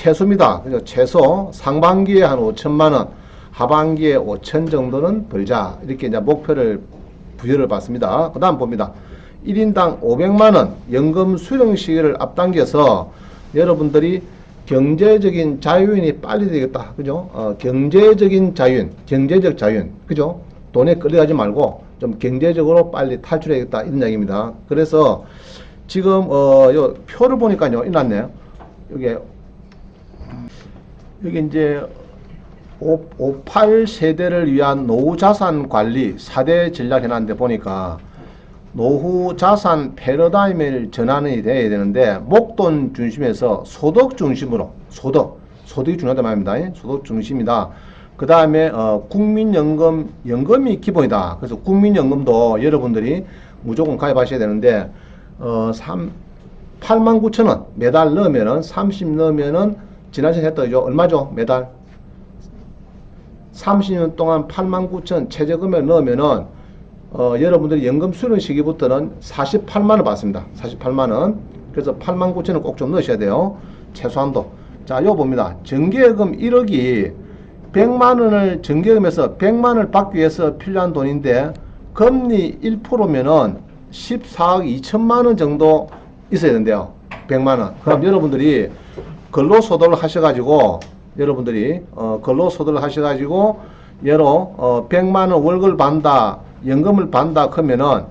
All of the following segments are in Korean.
최소입니다. 그죠? 최소 상반기에 한 5천만 원, 하반기에 5천 정도는 벌자. 이렇게 이제 목표를 부여를 받습니다. 그 다음 봅니다. 1인당 500만 원 연금 수령 시기를 앞당겨서 여러분들이 경제적인 자유인이 빨리 되겠다. 그죠? 경제적인 자유인, 경제적 자유인. 그죠? 돈에 끌려가지 말고 좀 경제적으로 빨리 탈출해야겠다. 이런 이야기입니다. 그래서 지금, 요 표를 보니까요. 이났네요. 여기 이제 58 세대를 위한 노후 자산 관리 4대 전략 해놨는데 보니까 노후 자산 패러다임을 전환이 돼야 되는데 목돈 중심에서 소득 중심으로 소득이 중요하단 말입니다. 소득 중심이다. 그 다음에 연금이 기본이다. 그래서 국민연금도 여러분들이 무조건 가입하셔야 되는데 89,000원 매달 넣으면은 30 넣으면은 지난 시간에 했던 얼마죠? 매달 30년 동안 89,000 최저금액 넣으면은 여러분들이 연금 수령 시기부터는 48만원 받습니다. 48만원. 그래서 89,000원 꼭 좀 넣으셔야 돼요. 최소한도. 자, 요 봅니다. 정기예금 1억이 100만원을 정기예금에서 100만원을 받기 위해서 필요한 돈인데 금리 1%면은 14억 2천만원 정도 있어야 된대요. 100만원. 그럼 여러분들이 근로소득을 하셔가지고 예로 100만원 월급을 받는다. 연금을 받는다 그러면은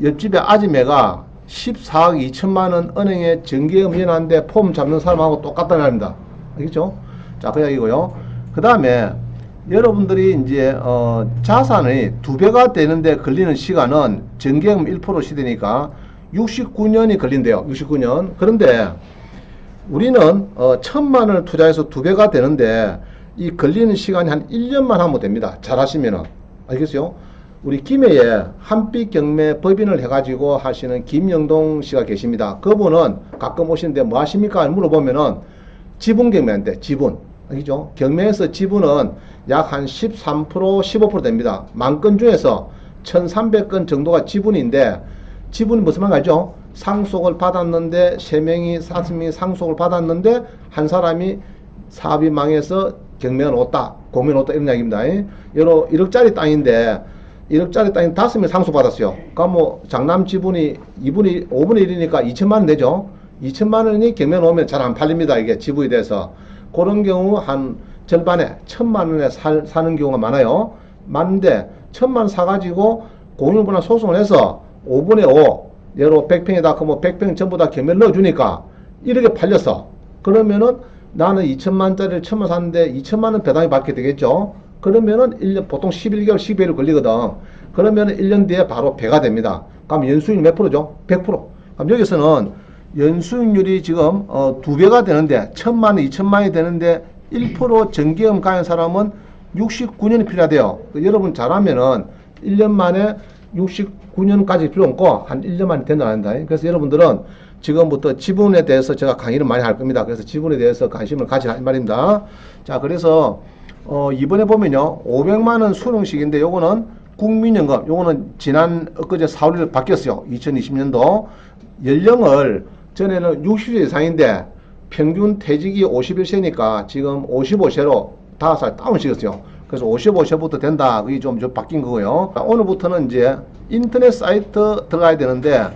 옆집에 아지매가 14억 2천만원 은행에 정기예금 해놨는데 폼 잡는 사람하고 똑같다는 말입니다. 알겠죠? 자, 그 이야기고요. 그 다음에 여러분들이 이제 자산이 2배가 되는데 걸리는 시간은 정기예금 1% 시대니까 69년이 걸린대요. 69년. 그런데 우리는 1,000만원을 투자해서 2배가 되는데 이 걸리는 시간이 한 1년만 하면 됩니다. 잘하시면은. 알겠어요? 우리 김해에 한빛경매 법인을 해가지고 하시는 김영동 씨가 계십니다. 그분은 가끔 오시는데 뭐 하십니까? 물어보면은 지분경매인데 지분. 알겠죠? 경매에서 지분은 약 한 13%, 15% 됩니다. 만 건 중에서 1,300건 정도가 지분인데 지분이 무슨 말 알죠? 상속을 받았는데 3명이 5명이 상속을 받았는데 한 사람이 사업이 망해서 경매가 놓았다. 공매가 놓았다. 이런 이야기입니다. 여러 1억짜리 땅인데 1억짜리 땅이 5명이 상속받았어요. 그러니까 뭐 장남 지분이 5분의 1이니까 2천만 원 되죠. 2천만 원이 경매 놓으면 잘 안 팔립니다. 이게 지분에 대해서. 그런 경우 한 절반에 1,000만 원에 사는 경우가 많아요. 많은데 1,000만 원 사가지고 공유분할 소송을 해서 5분의 5 예로 100평이다 그러면 100평 전부 다 경매를 넣어주니까 1억에 팔렸어. 그러면은 나는 2천만짜리를 1,000만 샀는데 2천만 원 배당이 받게 되겠죠. 그러면은 1년 보통 11개월 12개월 걸리거든. 그러면은 1년 뒤에 바로 배가 됩니다. 그럼 연수익 몇 프로죠? 100%. 그럼 여기서는 연수익률이 지금 2배가 되는데 1,000만 원, 2천만 원이 되는데 1% 정기예금 가입한 사람은 69년이 필요하대요. 여러분 잘하면은 1년 만에 69년까지 필요 없고 한 1년 만에 된다는다. 그래서 여러분들은 지금부터 지분에 대해서 제가 강의를 많이 할 겁니다. 그래서 지분에 대해서 관심을 가지라 이 말입니다. 자, 그래서 이번에 보면요 500만원 수령식인데 요거는 국민연금, 요거는 지난 엊그제 4월 1일 바뀌었어요. 2020년도 연령을 전에는 60세 이상인데 평균 퇴직이 51세니까 지금 55세로 5살 다운시켰어요. 그래서 55세부터 된다. 그게 좀 바뀐 거고요. 오늘부터는 이제 인터넷 사이트 들어가야 되는데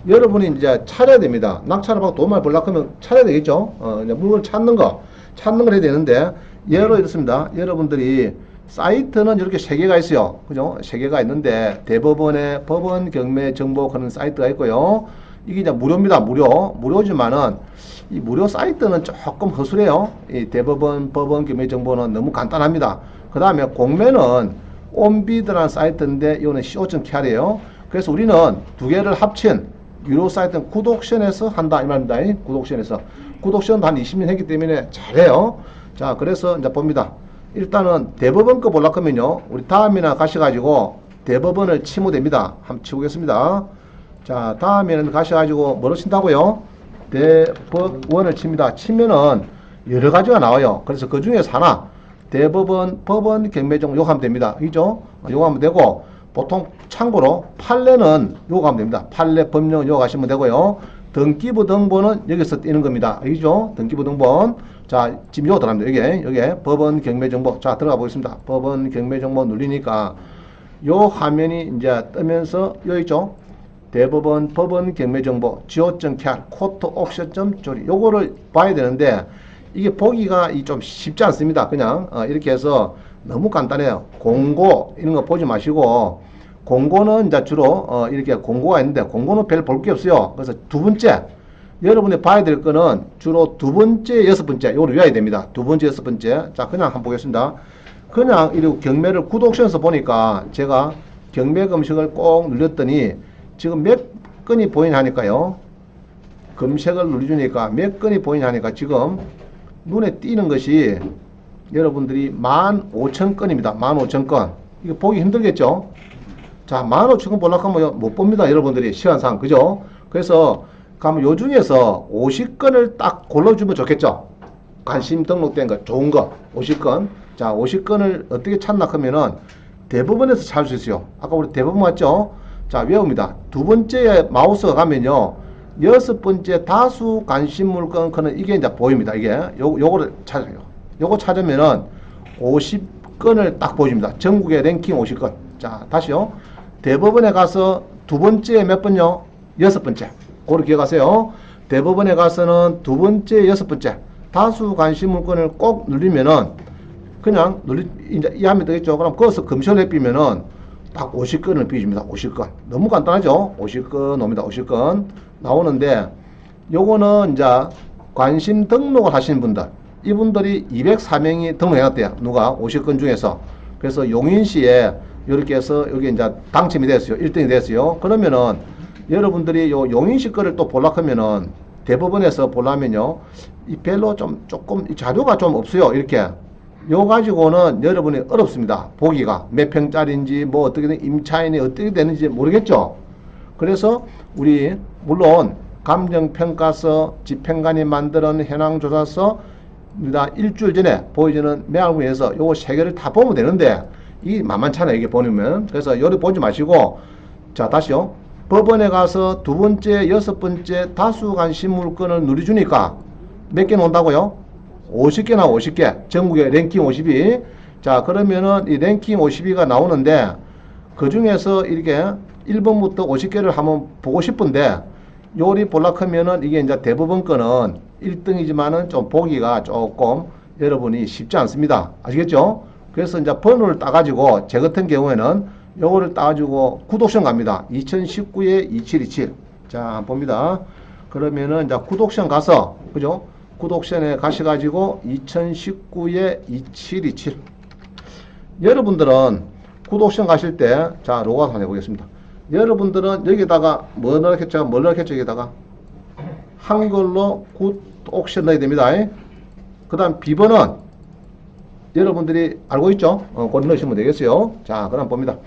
여러분이 이제 찾아야 됩니다. 낙찰을 받고 돈 많이 벌려고 하면 찾아야 되겠죠. 이제 물건 찾는 걸 해야 되는데 예로 이렇습니다. 여러분들이 사이트는 이렇게 3개가 있어요. 그죠? 3개가 있는데 대법원의 법원 경매 정보 그런 사이트가 있고요. 이게 이제 무료입니다. 무료지만은 이 무료 사이트는 조금 허술해요. 이 대법원 법원 경매 정보는 너무 간단합니다. 그 다음에 공매는 온비드라는 사이트인데 이거는 co.kr이에요. 그래서 우리는 2개를 합친 유료 사이트는 구독션에서 한다 이 말입니다. 구독션도 한 20년 했기 때문에 잘해요. 자, 그래서 이제 봅니다. 일단은 대법원 거 보려고 하면요 우리 다음이나 가셔가지고 대법원을 치면 됩니다. 한번 치보겠습니다. 자, 다음에는 가셔가지고 뭐로 친다고요? 대법원을 칩니다. 치면은 여러 가지가 나와요. 그래서 그 중에서 하나 대법원 법원 경매정 요거 하면 됩니다. 그죠? 요거 하면 되고 보통 참고로 판례는 요거 하면 됩니다. 판례 법령 요거 하시면 되고요. 등기부 등본은 여기서 띄는 겁니다. 알겠죠? 등기부 등본. 자, 지금 요 들어갑니다. 여기에 법원 경매 정보. 자, 들어가 보겠습니다. 법원 경매 정보 누르니까 요 화면이 이제 뜨면서 여기 있죠? 대법원 법원 경매 정보 go.kr 코트 옵션 조리 요거를 봐야 되는데 이게 보기가 좀 쉽지 않습니다. 그냥 이렇게 해서 너무 간단해요. 공고 이런 거 보지 마시고 공고는 이제 주로 이렇게 공고가 있는데 공고는 별 볼 게 없어요. 그래서 두 번째 여러분이 봐야 될 거는 주로 두 번째, 여섯 번째 요거를 외워야 됩니다. 두 번째, 여섯 번째. 자, 그냥 한번 보겠습니다. 그냥 이렇게 경매를 구독션에서 보니까 제가 경매 검색을 꼭 눌렀더니 지금 몇 건이 보이냐 하니까요. 검색을 눌러주니까 몇 건이 보이냐 하니까 지금 눈에 띄는 것이 여러분들이 15,000건입니다. 15,000건. 이거 보기 힘들겠죠? 자, 15,000건 보려고 하면 못 봅니다. 여러분들이 시간상. 그죠? 그래서 가면 요 중에서 50건을 딱 골라주면 좋겠죠? 관심 등록된 거, 좋은 거, 50건. 자, 50건을 어떻게 찾나 하면은 대법원에서 찾을 수 있어요. 아까 우리 대법원 왔죠? 자, 외웁니다. 두 번째에 마우스가 가면요. 여섯 번째 다수 관심 물건 거는 이게 이제 보입니다. 이게 요거를 찾아요. 요거 찾으면은 50건을 딱 보여줍니다. 전국의 랭킹 50건. 자, 다시요. 대법원에 가서 두 번째 몇 번요? 여섯 번째. 그걸 기억하세요. 대법원에 가서는 두 번째, 여섯 번째. 다수 관심 물건을 꼭 누르면은 그냥 이제 이해하면 되겠죠. 그럼 거기서 검색을 해비면은 딱 50건을 비줍니다. 50건. 너무 간단하죠? 50건 옵니다. 50건 나오는데 요거는 이제 관심 등록을 하시는 분들 이분들이 204명이 등록해놨대요. 누가 50건 중에서. 그래서 용인시에 이렇게 해서 여기 이제 당첨이 됐어요. 1등이 됐어요. 그러면은 여러분들이 요 용인시 거를 또 보려고 하면은 대법원에서 보려면요. 이 별로 조금 자료가 좀 없어요. 이렇게. 요 가지고는 여러분이 어렵습니다. 보기가 몇 평짜리인지 뭐 어떻게 된 임차인이 어떻게 되는지 모르겠죠. 그래서 우리 물론 감정평가서 집행관이 만드는 현황조사서 일주일 전에 보여주는 매알문에서 요거 세 개를 다 보면 되는데 이 만만찮아요. 이게 보면. 그래서 요리 보지 마시고 자, 다시요. 법원에 가서 두 번째, 여섯 번째 다수 관심 물건을 누려주니까 몇 개 나온다고요? 50개나 50개. 전국의 랭킹 50위. 자, 그러면은 이 랭킹 50위가 나오는데 그 중에서 이렇게 1번부터 50개를 한번 보고 싶은데 요리 볼락 하면은 이게 이제 대법원 거는 1등이지만은 좀 보기가 조금 여러분이 쉽지 않습니다. 아시겠죠? 그래서 이제 번호를 따가지고 제 같은 경우에는 요거를 따가지고 구독션 갑니다. 2019에 2727. 자, 한번 봅니다. 그러면은 이제 구독션 가서, 그죠? 구독션에 가셔가지고 2019에 2727. 여러분들은 구독션 가실 때, 자, 로그아웃 한번 해보겠습니다. 여러분들은 여기다가 뭐 넣겠죠? 뭘 넣겠죠? 여기다가 한글로 구독션 넣어야 됩니다. 그 다음 비번은 여러분들이 알고 있죠? 그걸 넣으시면 되겠어요. 자, 그럼 봅니다.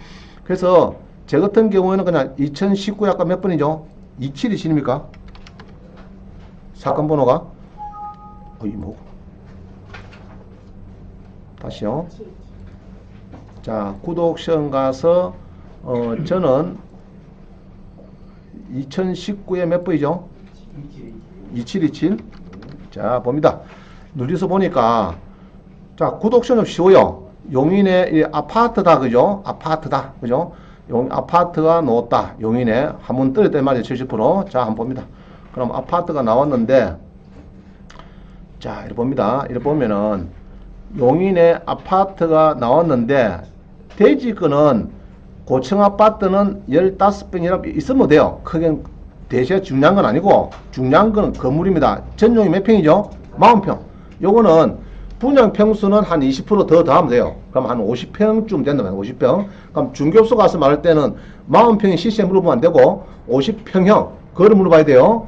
그래서 제 같은 경우에는 그냥 2019 아까 몇 번이죠? 2727입니까? 사건 번호가? 뭐. 다시요. 자, 구독션 가서 저는 2019에 몇 번이죠? 2727. 자, 봅니다. 누리서 보니까 자, 구독션 좀 쉬워요. 용인에 이 아파트다, 그죠? 아파트다, 그죠? 아파트가 나왔다. 용인에 한번 떨었단 말이에요. 70%. 자, 한번 봅니다. 그럼 아파트가 나왔는데 자, 이렇게 봅니다. 이렇게 보면은 용인에 아파트가 나왔는데 대지권은 고층 아파트는 15평이라 있으면 돼요. 크게 대세 중요한 건 아니고 중요한 건 건물입니다. 전용이 몇 평이죠? 40평. 요거는 분양 평수는 한 20% 더 더하면 돼요. 그럼 한 50평쯤 된다면 50평. 그럼 중개업소 가서 말할 때는 40평이 시세 물어보면 안 되고 50평형 그거를 물어봐야 돼요.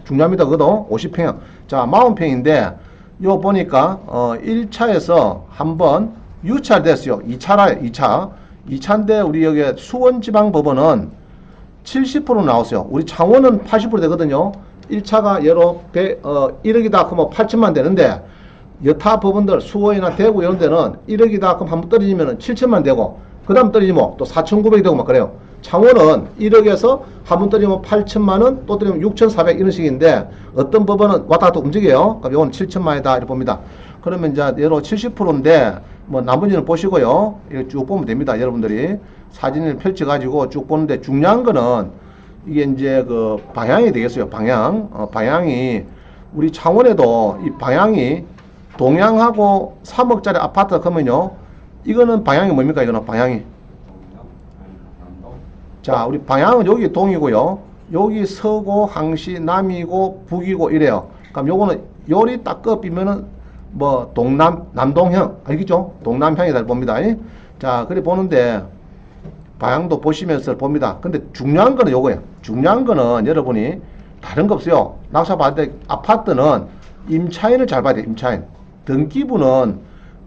중요합니다. 그것도 50평형. 자, 40평인데 요 보니까 1차에서 한번 유찰됐어요. 2차라 2차. 2차인데 우리 여기 수원지방법원은 70% 나왔어요. 우리 창원은 80% 되거든요. 1차가 예로 1억이다 그러면 8천만 되는데 여타 법원들 수원이나 대구 이런 데는 1억이다 그럼 한번 떨어지면 7천만 되고 그 다음 떨어지면 또 4,900이 되고 막 그래요. 창원은 1억에서 한 번 때리면 8천만 원, 또 때리면 6,400 이런 식인데 어떤 법원은 왔다 갔다 움직여요. 그럼 이건 7천만 원이다 이렇게 봅니다. 그러면 이제 예로 70%인데 뭐 나머지는 보시고요. 이거 쭉 보면 됩니다. 여러분들이 사진을 펼쳐 가지고 쭉 보는데 중요한 거는 이게 이제 그 방향이 되겠어요. 방향이 우리 창원에도 이 방향이 동양하고 3억짜리 아파트가 그러면요. 이거는 방향이 뭡니까? 이거는 방향이. 자, 우리 방향은 여기 동이고요. 여기 서고, 항시, 남이고, 북이고 이래요. 그럼 요거는 요리 딱 꺾이면은 뭐 남동형 알겠죠? 동남향이다 봅니다. 자, 그래 보는데 방향도 보시면서 봅니다. 근데 중요한 거는 요거예요. 중요한 거는 여러분이 다른 거 없어요. 낙사 받을 때 아파트는 임차인을 잘 봐야 돼요. 임차인. 등기부는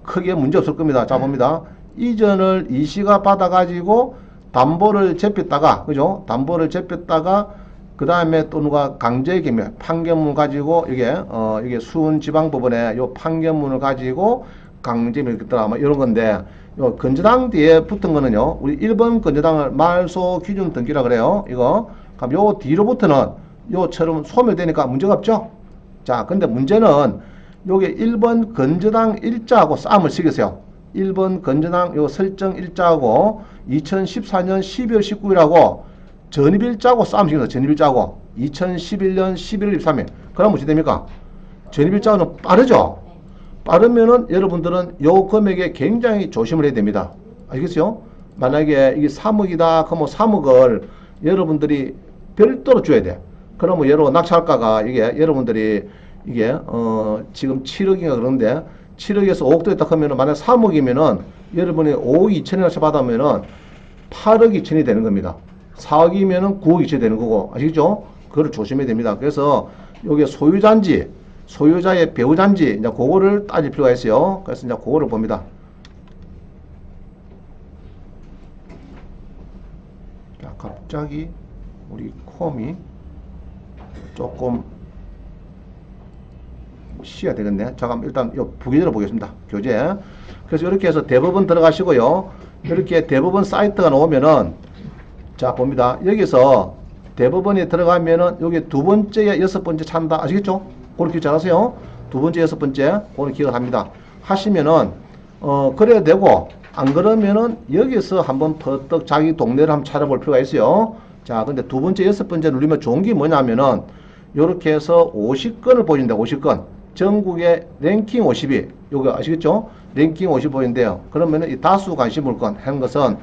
크게 문제 없을 겁니다. 자, 봅니다. 이전을 이시가 받아가지고 담보를 잡혔다가, 그죠? 담보를 잡혔다가, 그 다음에 또 누가 강제 개명, 판결문 가지고, 이게 수원지방법원에 요 판결문을 가지고 강제 개명했더라. 뭐 이런 건데, 요 건저당 뒤에 붙은 거는요, 우리 1번 건저당을 말소 기준 등기라 그래요. 이거. 그럼 요 뒤로부터는 요처럼 소멸되니까 문제가 없죠? 자, 근데 문제는 요게 1번 건저당 일자하고 싸움을 시켰어요. 1번 건전항 요 설정 일자하고 2014년 12월 19일하고 전입일자하고 싸움 시켰어요. 전입일자하고 2011년 11월 23일. 그럼 무엇이 됩니까? 전입일자는 빠르죠? 빠르면은 여러분들은 요 금액에 굉장히 조심을 해야 됩니다. 알겠어요? 만약에 이게 3억이다. 그러면 3억을 여러분들이 별도로 줘야 돼. 그러면 예로 낙찰가가 이게 여러분들이 이게 지금 7억인가 그런데 7억에서 5억 들었다 하면은 만약 3억이면은 여러분이 5억 2천이나 받으면은 8억 2천이 되는 겁니다. 4억이면은 9억 2천이 되는 거고 아시죠? 그걸 조심해야 됩니다. 그래서 요게 소유자인지 소유자의 배우자인지 이제 그거를 따질 필요가 있어요. 그래서 이제 그거를 봅니다. 자, 갑자기 우리 콤이 조금 시야 되겠네. 잠깐 일단 요 부교재로 보겠습니다. 교재. 그래서 이렇게 해서 대법원 들어가시고요. 이렇게 대법원 사이트가 나오면은 자 봅니다. 여기서 대법원에 들어가면은 여기 두 번째에 여섯 번째 찬다. 아시겠죠? 그렇게 잘하세요. 두 번째 여섯 번째 그걸 기억을 합니다. 하시면은 그래야 되고 안 그러면은 여기서 한번 퍼뜩 자기 동네를 한번 찾아볼 필요가 있어요. 자 근데 두 번째 여섯 번째 누르면 좋은 게 뭐냐면은 요렇게 해서 50건을 보여준다. 50건. 전국의 랭킹 50위. 요거 아시겠죠? 랭킹 50위인데요. 그러면은 이 다수 관심물건 하는 것은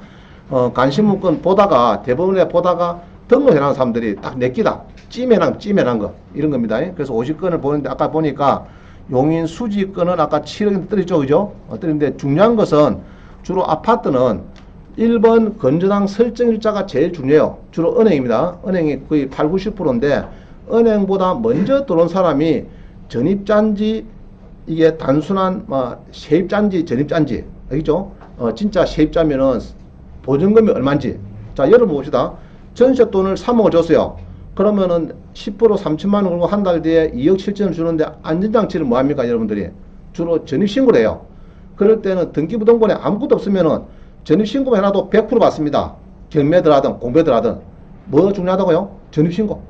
관심물건 보다가 대법원에 보다가 등록해놓은 사람들이 딱 내끼다. 찜해난 거. 이런 겁니다. 그래서 50건을 보는데 아까 보니까 용인 수지건은 아까 7억이 떨어졌죠. 그죠? 떨어졌는데 중요한 것은 주로 아파트는 1번 건저당 설정일자가 제일 중요해요. 주로 은행입니다. 은행이 거의 8, 90%인데 은행보다 먼저 들어온 사람이 전입자인지 이게 단순한 세입자인지 전입자인지 알겠죠? 진짜 세입자면은 보증금이 얼마인지. 자 여러분 봅시다. 전세 돈을 3억을 줬어요. 그러면은 10% 3천만 원 걸고 한 달 뒤에 2억 7천을 주는데 안전장치를 뭐합니까 여러분들이? 주로 전입신고를 해요. 그럴 때는 등기부등본에 아무것도 없으면은 전입신고만 해놔도 100% 받습니다. 경매들하든 공매들하든. 뭐 중요하다고요? 전입신고.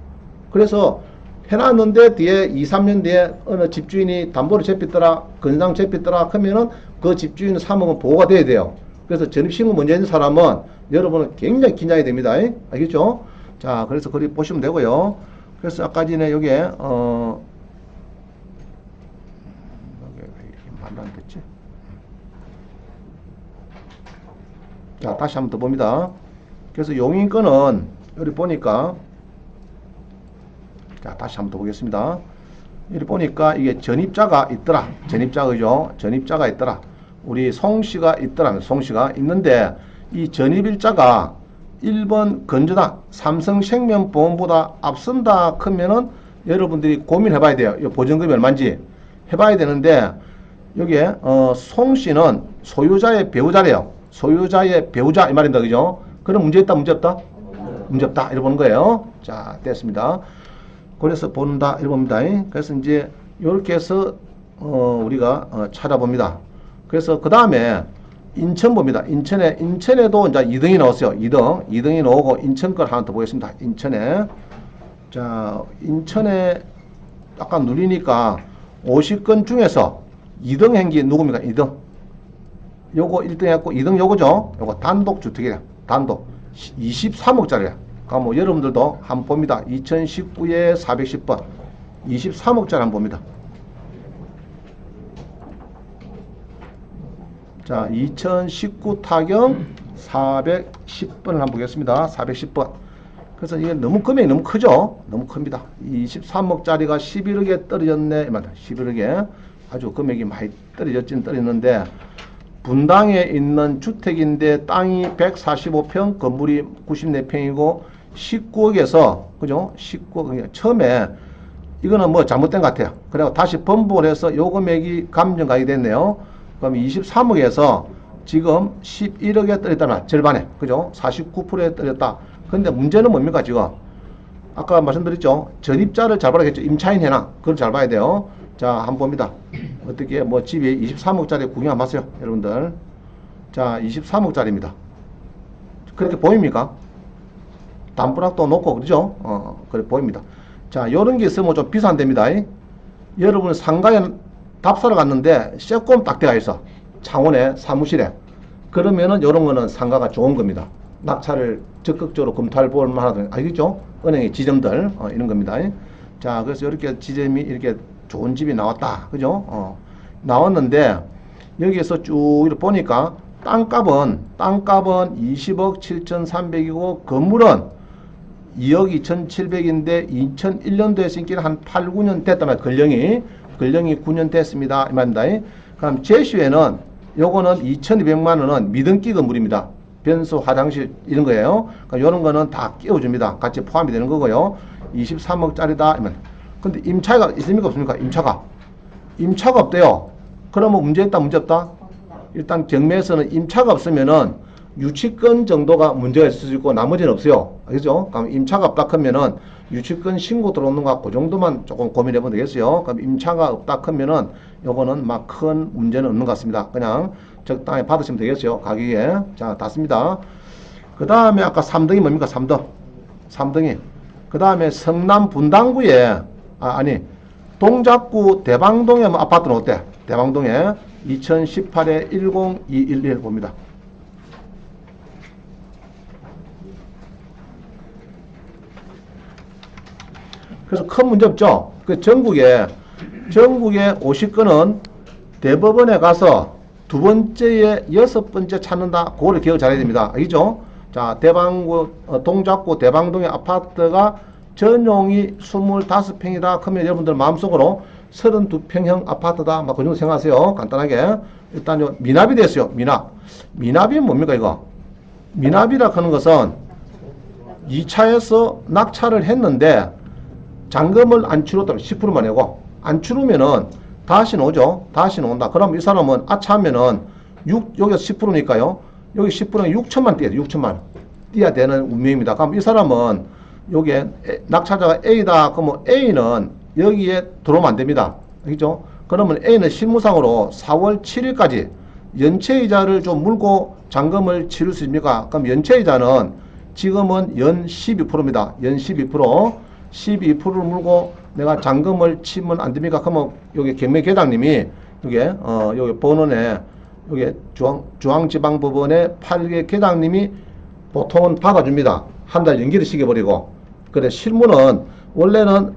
그래서 해놨는데 뒤에 2, 3년 뒤에 어느 집주인이 담보를 잡혔더라, 건상 잡혔더라 하면은 그 집주인은 3억은 보호가 돼야 돼요. 그래서 전입신고 문제 있는 사람은 여러분은 굉장히 긴장이 됩니다. 알겠죠? 자, 그래서 그리 보시면 되고요. 그래서 아까 전에 여기에 여기 말도 안 됐지? 자, 다시 한번 더 봅니다. 그래서 용인 건은 여기 보니까 자, 다시 한번 더 보겠습니다. 여기 보니까 이게 전입자가 있더라. 전입자죠. 전입자가 있더라. 우리 송씨가 있더라. 송씨가 있는데 이 전입일자가 1번 건저당 삼성생명보험보다 앞선다 크면은 여러분들이 고민해 봐야 돼요. 이 보증금이 얼마인지 해봐야 되는데 여기에 송씨는 소유자의 배우자래요. 소유자의 배우자 이 말입니다. 그죠? 그럼 문제 있다 문제 없다? 문제 없다 이렇게 보는 거예요. 자 됐습니다. 그래서 본다 이렇게 봅니다. 그래서 이제 이렇게 해서 우리가 찾아봅니다. 그래서 그 다음에 인천 봅니다. 인천에도 이제 2등이 나왔어요. 2등이 나오고 인천 걸 하나 더 보겠습니다. 인천에. 자, 인천에 약간 누리니까 50건 중에서 2등 행기 누굽니까? 2등. 요거 1등 했고 2등 요거죠. 요거 단독 주택이래. 단독. 23억짜리야. 그럼 뭐 여러분들도 한번 봅니다. 2019에 410번. 23억짜리 한번 봅니다. 자, 2019 타경 410번을 한번 보겠습니다. 410번. 그래서 이게 금액이 너무 크죠? 너무 큽니다. 23억짜리가 11억에 떨어졌네. 11억에. 아주 금액이 많이 떨어졌는데, 분당에 있는 주택인데 땅이 145평, 건물이 94평이고 19억에서 그죠? 19억. 처음에 이거는 뭐 잘못된 것 같아요. 그리고 다시 번복을 해서 요 금액이 감정가액이 됐네요. 그럼 23억에서 지금 11억에 떨어졌다. 절반에. 그죠? 49%에 떨어졌다. 근데 문제는 뭡니까, 지금? 아까 말씀드렸죠? 전입자를 잘 봐야겠죠? 임차인 해나. 그걸 잘 봐야 돼요. 자, 한번 봅니다. 어떻게, 뭐, 집이 23억짜리 구경 한번 하세요, 여러분들. 자, 23억짜리입니다. 그렇게 보입니까? 담보락도 놓고, 그러죠? 그래 보입니다. 자, 요런 게 있으면 좀 비싼 데입니다. 여러분 상가에 답사를 갔는데, 세꼼 딱 되어 있어. 창원에 사무실에. 그러면은 요런 거는 상가가 좋은 겁니다. 낙찰을 적극적으로 검토할 볼만 하든, 알겠죠? 은행의 지점들, 이런 겁니다. 자, 그래서 이렇게 지점이 이렇게 좋은 집이 나왔다. 그죠? 나왔는데, 여기에서 쭉 이렇게 보니까, 땅값은 20억 7,300이고, 건물은 2억 2,700인데, 2001년도에 생긴 한 8, 9년 됐단 말이에요. 근령이 9년 됐습니다. 이 말입니다. 그럼 제시에는, 요거는 2,200만 원은 미등기 건물입니다. 변소, 화장실, 이런 거예요. 그러니까 요런 거는 다 끼워줍니다. 같이 포함이 되는 거고요. 23억짜리다. 근데 임차가 있습니까? 없습니까? 임차가 없대요. 그러면 문제 있다, 문제 없다? 일단 경매에서는 임차가 없으면은 유치권 정도가 문제가 있을 수 있고 나머지는 없어요. 알겠죠? 그럼 임차가 없다 하면은 유치권 신고 들어오는 거 그 정도만 조금 고민해 보면 되겠어요. 그럼 임차가 없다 하면은 요거는 막 큰 문제는 없는 것 같습니다. 그냥 적당히 받으시면 되겠어요. 가격에. 자, 닿습니다. 그 다음에 아까 3등이 뭡니까? 3등이. 그 다음에 성남 분당구에, 동작구 대방동에 뭐 아파트는 어때? 대방동에 2018에 10211 봅니다. 그래서 큰 문제 없죠? 그 전국에 50건은 대법원에 가서 두 번째에 6번째 찾는다. 그거를 기억 잘해야 됩니다. 알겠죠? 자, 동작구 대방동의 아파트가 전용이 25평이다. 그러면 여러분들 마음속으로 32평형 아파트다. 막 그 정도 생각하세요. 간단하게. 일단 요 미납이 됐어요. 미납이 뭡니까, 이거? 미납이라 하는 것은 2차에서 낙찰을 했는데 잔금을 안 치렀다면 10%만 내고 안 치르면은 다시 오죠. 다시 온다. 그럼 이 사람은 아차하면은 여기서 10%니까요. 여기 10%는 6천만 띄어야 돼. 6천만 띄어야 되는 운명입니다. 그럼 이 사람은 여기에 낙찰자가 A다. 그러면 A는 여기에 들어오면 안 됩니다. 알겠죠? 그러면 A는 실무상으로 4월 7일까지 연체이자를 좀 물고 잔금을 치를 수 있습니까? 그럼 연체이자는 지금은 연 12%입니다. 연 12%를 물고 내가 잔금을 치면 안 됩니까? 그러면 여기 경매계장님이 여기 번원에 여기 중앙지방법원의 8개 계장님이 보통은 받아줍니다. 한 달 연기를 시켜버리고. 그래 실무는 원래는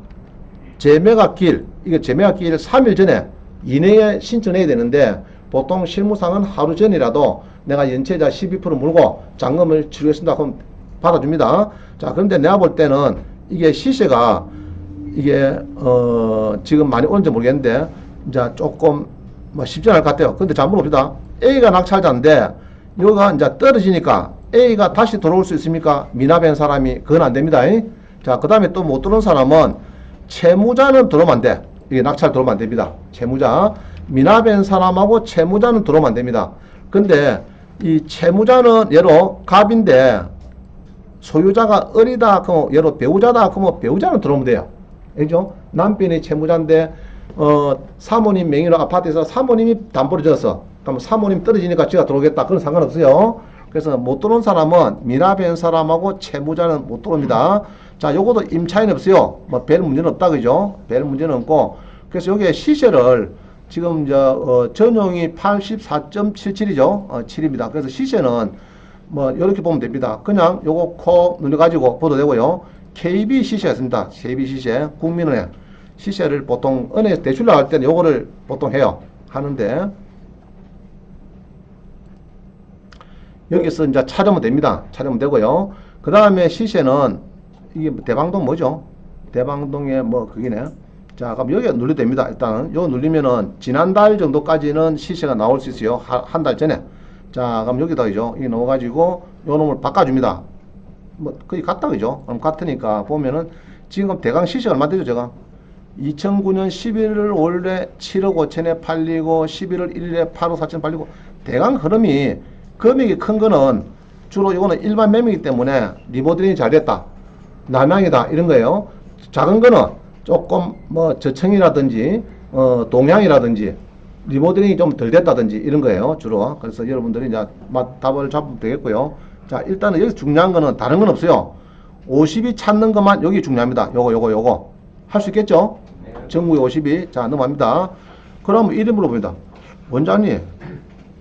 재매각기일 3일 전에 이내에 신청해야 되는데 보통 실무상은 하루 전이라도 내가 연체자 12% 물고 잔금을 치르겠습니다. 그럼 받아줍니다. 자, 그런데 내가 볼 때는 이게 시세가 이게 지금 많이 오는지 모르겠는데 이제 조금 뭐 쉽지 않을 것 같아요. 근데 잘 물어봅시다. A가 낙찰자인데 여기가 이제 떨어지니까 A가 다시 들어올 수 있습니까? 미납한 사람이 그건 안 됩니다. 자, 그 다음에 또 못 들어온 사람은 채무자는 들어오면 안 돼. 이게 낙찰 들어오면 안 됩니다. 채무자 미납한 사람하고 채무자는 들어오면 안 됩니다. 근데 이 채무자는 예로 갑인데 소유자가 어리다 그러면 예로 배우자다 그러면 배우자는 들어오면 돼요. 알죠? 남편이 채무자인데 사모님 명의로 아파트에서 사모님이 담보를 줬어. 그럼 사모님 떨어지니까 제가 들어오겠다. 그건 상관없어요. 그래서 못 들어온 사람은 미납한 사람하고 채무자는 못 들어옵니다. 자, 요것도 임차인 없어요. 뭐 별 문제는 없다, 그죠? 별 문제는 없고. 그래서 요게 시세를 지금 전용이 84.77이죠. 7입니다. 그래서 시세는 뭐 이렇게 보면 됩니다. 그냥 요거 코 눌러가지고 보도 되고요. KB 시세가 있습니다. KB 시세, 국민은행 시세를 보통 은행에서 대출 나갈 때는 요거를 보통 해요. 하는데 여기서 이제 찾으면 됩니다. 찾으면 되고요. 그 다음에 시세는 이게 대방동 뭐죠? 대방동의 뭐 그기네. 자, 그럼 여기 눌러도 됩니다. 일단은 요 눌리면은 지난달 정도까지는 시세가 나올 수 있어요. 한 달 전에. 자, 그럼 여기다죠. 이게 넣어가지고 요 놈을 바꿔줍니다. 뭐 거의 같다, 그죠? 그럼 같으니까 보면은 지금 대강 시세가 얼마 되죠, 제가? 2009년 11월 5일에 7억 5천에 팔리고 11월 1일에 8억 4천 팔리고 대강 흐름이 금액이 큰 거는 주로 이거는 일반 매매이기 때문에 리모델링이 잘 됐다. 남향이다. 이런 거예요. 작은 거는 조금 뭐 저층이라든지 동향이라든지 리모델링이 좀 덜 됐다든지 이런 거예요. 주로. 그래서 여러분들이 이제 답을 잡으면 되겠고요. 자, 일단은 여기 중요한 거는 다른 건 없어요. 50이 찾는 것만 여기 중요합니다. 요거. 할 수 있겠죠? 전국에 50이. 자, 넘어갑니다. 그럼 이름 물어봅니다. 원장님,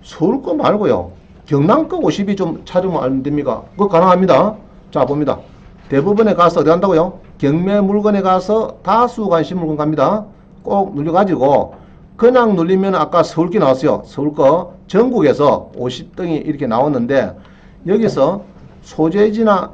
서울 거 말고요. 경남 거 50이 좀 찾으면 안 됩니까? 그거 가능합니다. 자, 봅니다. 대부분에 가서 어디 간다고요? 경매 물건에 가서 다수 관심 물건 갑니다. 꼭 눌려가지고 그냥 눌리면 아까 서울기 나왔어요. 서울 거 전국에서 50등이 이렇게 나왔는데 여기서 소재지를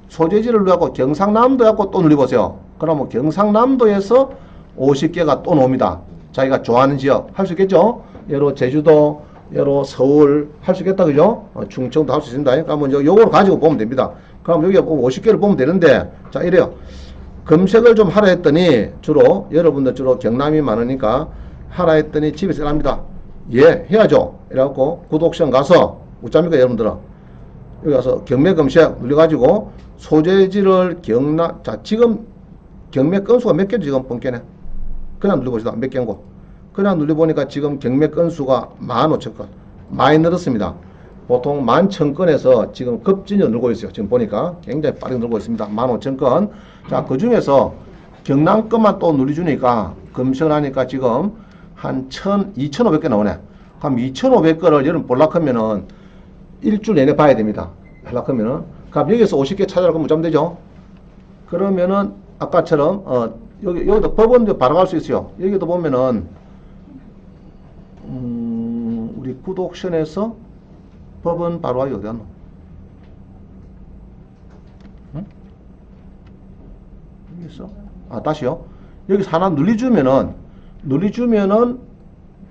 눌러갖고 경상남도 갖고 또 눌려보세요. 그러면 경상남도에서 50개가 또 나옵니다. 자기가 좋아하는 지역 할 수 있겠죠? 예로 제주도, 예로 서울 할 수 있겠다, 그죠? 충청도 할 수 있습니다. 그러면 요걸 가지고 보면 됩니다. 그럼 여기 50개를 보면 되는데, 자, 이래요. 검색을 좀 하라 했더니, 여러분들 주로 경남이 많으니까, 하라 했더니 집에서 합니다. 예, 해야죠. 이래갖고, 구독션 가서, 웃잡니까, 여러분들은? 여기 가서 경매 검색 눌러가지고, 소재지를 자, 지금 경매 건수가 몇 개죠, 지금 본께네? 그냥 눌러보시다. 몇 개인고. 그냥 눌러보니까 지금 경매 건수가 15,000건. 많이 늘었습니다. 보통 11,000건에서 지금 급진이 늘고 있어요. 지금 보니까 굉장히 빠르게 늘고 있습니다. 15,000건. 자, 그 중에서 경남 것만 또 눌러주니까 검색을 하니까 지금 한 2,500개 나오네. 그럼 2,500건을 여러분 볼락하면은 일주일 내내 봐야 됩니다. 볼락하면은. 그럼 여기서 50개 찾아라고 무자면 되죠? 그러면은 아까처럼 여기도 법원도 바로 갈 수 있어요. 여기도 보면은 우리 구독션에서 법원 바로 가기 어디 갔노? 응? 여기 있어? 아, 다시요. 여기서 하나 눌러주면은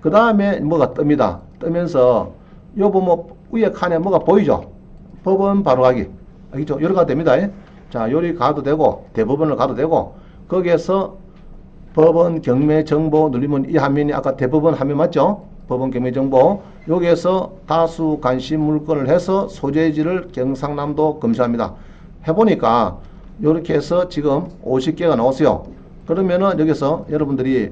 그 다음에 뭐가 뜹니다. 뜨면서 요 보면 위에 칸에 뭐가 보이죠? 법원 바로 가기. 알겠죠? 여러 가지 됩니다. 자, 요리 가도 되고 대법원을 가도 되고 거기에서 법원 경매 정보 누르면 이 화면이 아까 대법원 화면 맞죠? 법원 경매 정보 여기에서 다수 관심 물건을 해서 소재지를 경상남도 검색합니다. 해보니까 이렇게 해서 지금 50개가 나왔어요. 그러면은 여기서 여러분들이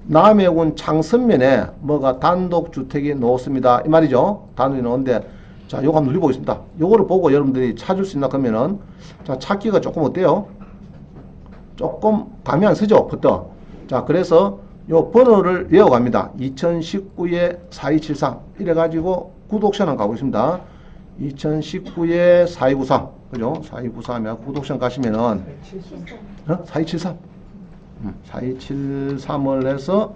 남해군 창선면에 뭐가 단독주택이 나왔습니다. 이 말이죠. 단독이 나오는데 자, 요거 한번 눌러보겠습니다. 요거를 보고 여러분들이 찾을 수 있나 그러면은 자, 찾기가 조금 어때요? 조금 감이 안 서죠? 부터. 자, 그래서 요 번호를 외워갑니다. 2019에 4273 이래가지고 구독션을 가고 있습니다. 2019에 4293 그죠? 4293이면 구독션 가시면은 4273 4273을 해서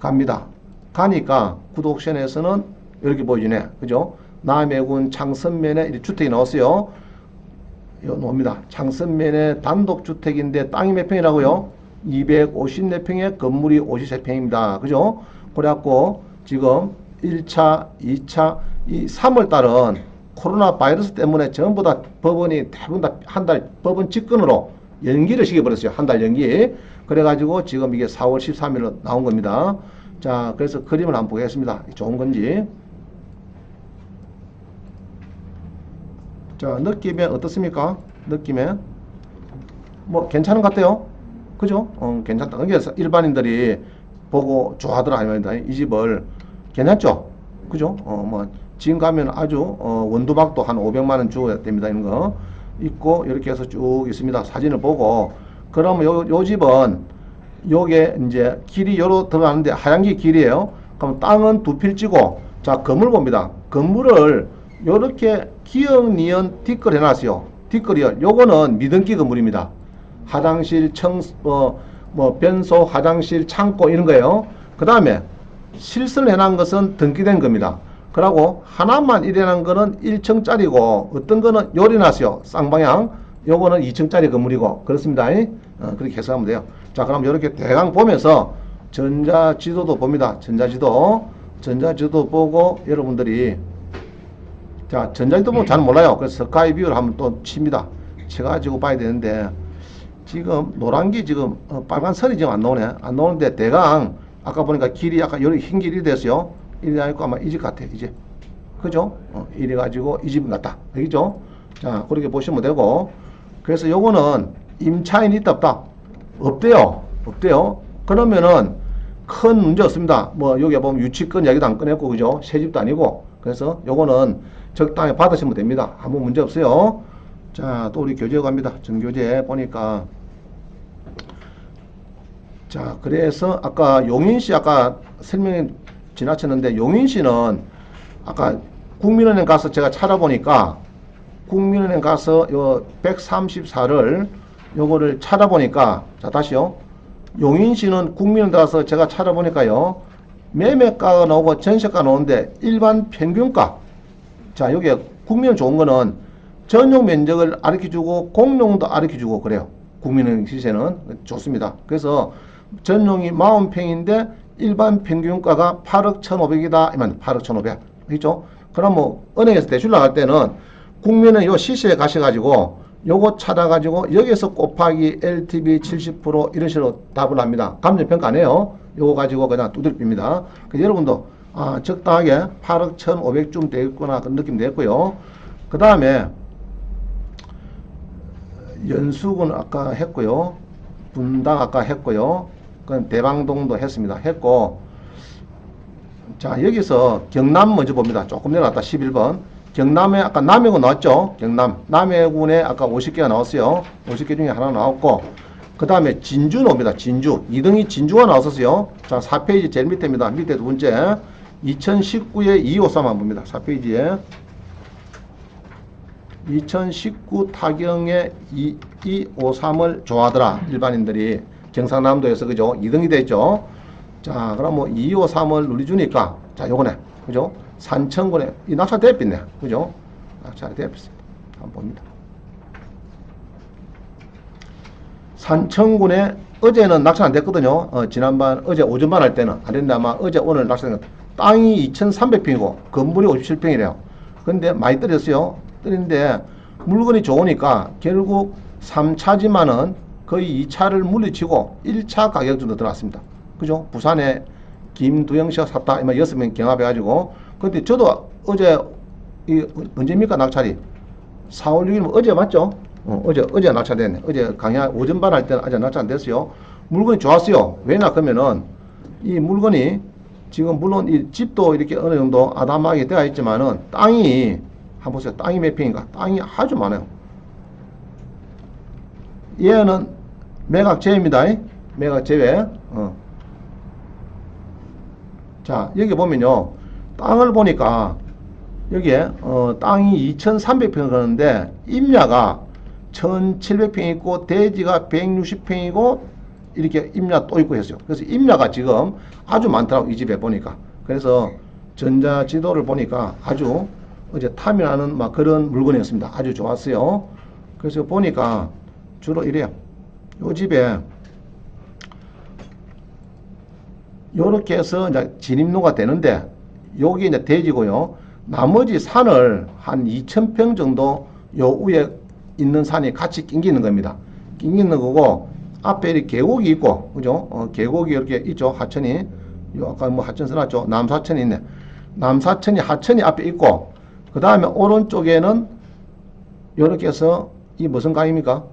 갑니다. 가니까 구독션에서는 이렇게 보이네. 그죠? 남해군 창선면에 이렇게 주택이 나왔어요. 이거 나옵니다. 창선면에 단독주택인데 땅이 몇 평이라고요? 254평에 건물이 53평입니다. 그죠? 그래갖고 지금 1차, 2차, 이 3월달은 코로나 바이러스 때문에 전부 다 법원이 대부분 다 한 달 법원 직권으로 연기를 시켜버렸어요. 한 달 연기. 그래가지고 지금 이게 4월 13일로 나온 겁니다. 자, 그래서 그림을 한번 보겠습니다. 좋은 건지. 자, 느낌에 어떻습니까? 느낌에 뭐 괜찮은 것 같아요. 그죠? 괜찮다. 그래서 일반인들이 보고 좋아하더라. 이 집을 괜찮죠? 그죠? 뭐 지금 가면 아주 원두막도 한 500만 원 주어야 됩니다. 이런 거 있고 이렇게 해서 쭉 있습니다. 사진을 보고 그러면 요 집은 요게 이제 길이 요로 들어가는데 하얀 게 길이에요. 그럼 땅은 두 필지고 자 건물 봅니다. 건물을 요렇게 기역 니은 뒷걸 해놨어요. 뒷걸이요. 요거는 미등기 건물입니다. 화장실, 뭐 변소, 화장실, 창고 이런 거예요. 그 다음에 실선을 해놓은 것은 등기된 겁니다. 그러고 하나만 일해놓은 거는 1층짜리고 어떤 거는 요리놨어요. 쌍방향. 요거는 2층짜리 건물이고 그렇습니다. 그렇게 해석하면 돼요. 자 그럼 이렇게 대강 보면서 전자지도도 봅니다. 전자지도 보고 여러분들이 자 전자지도 보면 잘 몰라요. 그래서 스카이 뷰를 한번 또 칩니다. 쳐가지고 봐야 되는데 지금 노란 게 지금 빨간 선이 지금 안 나오네. 안 나오는데 대강 아까 보니까 길이 약간 여기 흰 길이 됐어요. 이리 아니고 아마 이 집 같아. 이제 그죠? 이래 가지고 이 집 같다. 알겠죠? 자 그렇게 보시면 되고 그래서 요거는 임차인이 있다 없다? 없대요. 그러면은 큰 문제 없습니다. 뭐 여기 보면 유치권 이야기도 안 꺼냈고 그죠? 새 집도 아니고 그래서 요거는 적당히 받으시면 됩니다. 아무 문제 없어요. 자 또 우리 교재 갑니다. 전교재 보니까 자 그래서 아까 용인시 아까 설명이 지나쳤는데 용인시는 아까 국민은행 가서 제가 찾아보니까 국민은행 가서 요 134를 요거를 찾아보니까 자 다시요. 용인시는 국민은행 가서 제가 찾아보니까요. 매매가가 나오고 전세가 나오는데 일반 평균가 자 여기 국민은 좋은 거는 전용 면적을 가르쳐주고 공용도 가르쳐주고 그래요. 국민은행 시세는 좋습니다. 그래서 전용이 40평인데 일반 평균가가 8억 1,500이다. 이만 8억 1,500. 그렇죠? 그럼 뭐 은행에서 대출 나갈 때는 국민은 요 시세에 가셔가지고 요거 찾아가지고 여기서 곱하기 LTV 70% 이런 식으로 답을 합니다. 감정평가 안 해요. 요거 가지고 그냥 두들깁니다. 여러분도 적당하게 8억 1,500쯤 되겠구나 그런 느낌 되겠고요. 그 다음에 연수군 아까 했고요. 분당 아까 했고요. 그럼 대방동도 했고 자 여기서 경남 먼저 봅니다. 조금 내려갔다 11번 경남에 아까 남해군 나왔죠. 경남 남해군에 아까 50개가 나왔어요. 50개 중에 하나 나왔고 그 다음에 진주 나옵니다. 진주 2등이 진주가 나왔었어요. 자 4페이지 제일 밑에입니다. 밑에 두 번째 2019에 253만 봅니다. 4페이지에 2019 타경에 253을 좋아하더라. 일반인들이 경상남도에서 그죠? 2등이 됐죠. 자, 그럼 뭐 253을 누리주니까 자, 요거네. 그죠? 산청군에 이 낙찰 대pis네. 그죠? 낙찰 대pis습니다. 한번 봅니다. 산청군에 어제는 낙찰 안 됐거든요. 지난번 어제 오전반 할 때는 안 됐는데 아마 어제 오늘 낙찰된 거 땅이 2,300평이고 건물이 57평이래요. 근데 많이 떨어졌어요. 떨어졌는데 물건이 좋으니까 결국 3차지만은 거의 2차를 물리치고 1차 가격 정도 들어왔습니다. 그죠? 부산에 김두영 씨가 샀다. 이만 6명 경합해가지고. 근데 저도 어제, 언제입니까? 낙찰이? 4월 6일, 어제 맞죠? 어제 낙찰됐네. 어제 강야 오전반 할 때는 아직 낙찰 안 됐어요. 물건이 좋았어요. 왜냐? 그러면은 이 물건이 지금 물론 이 집도 이렇게 어느 정도 아담하게 되어 있지만은 땅이, 한번 보세요. 땅이 몇 평인가? 땅이 아주 많아요. 얘는 매각 제외입니다. 매각 제외. 자, 여기 보면요. 땅을 보니까 여기에 땅이 2,300평 그러는데 임야가 1,700평 있고 대지가 160평이고 이렇게 임야 또 있고 했어요. 그래서 임야가 지금 아주 많더라고 이 집에 보니까. 그래서 전자지도를 보니까 아주 어제 탐이 나는 막 그런 물건이었습니다. 아주 좋았어요. 그래서 보니까 주로 이래요. 요 집에 요렇게 해서 이제 진입로가 되는데 여기 이제 대지고요. 나머지 산을 한 2,000평 정도 요 위에 있는 산이 같이 낑기는 겁니다. 낑기는 거고 앞에 이렇게 계곡이 있고 그죠? 계곡이 이렇게 있죠. 하천이 요 아까 뭐 하천 써놨죠. 남사천이 있네. 남사천이 하천이 앞에 있고 그 다음에 오른쪽에는 요렇게 해서 이 무슨 강입니까?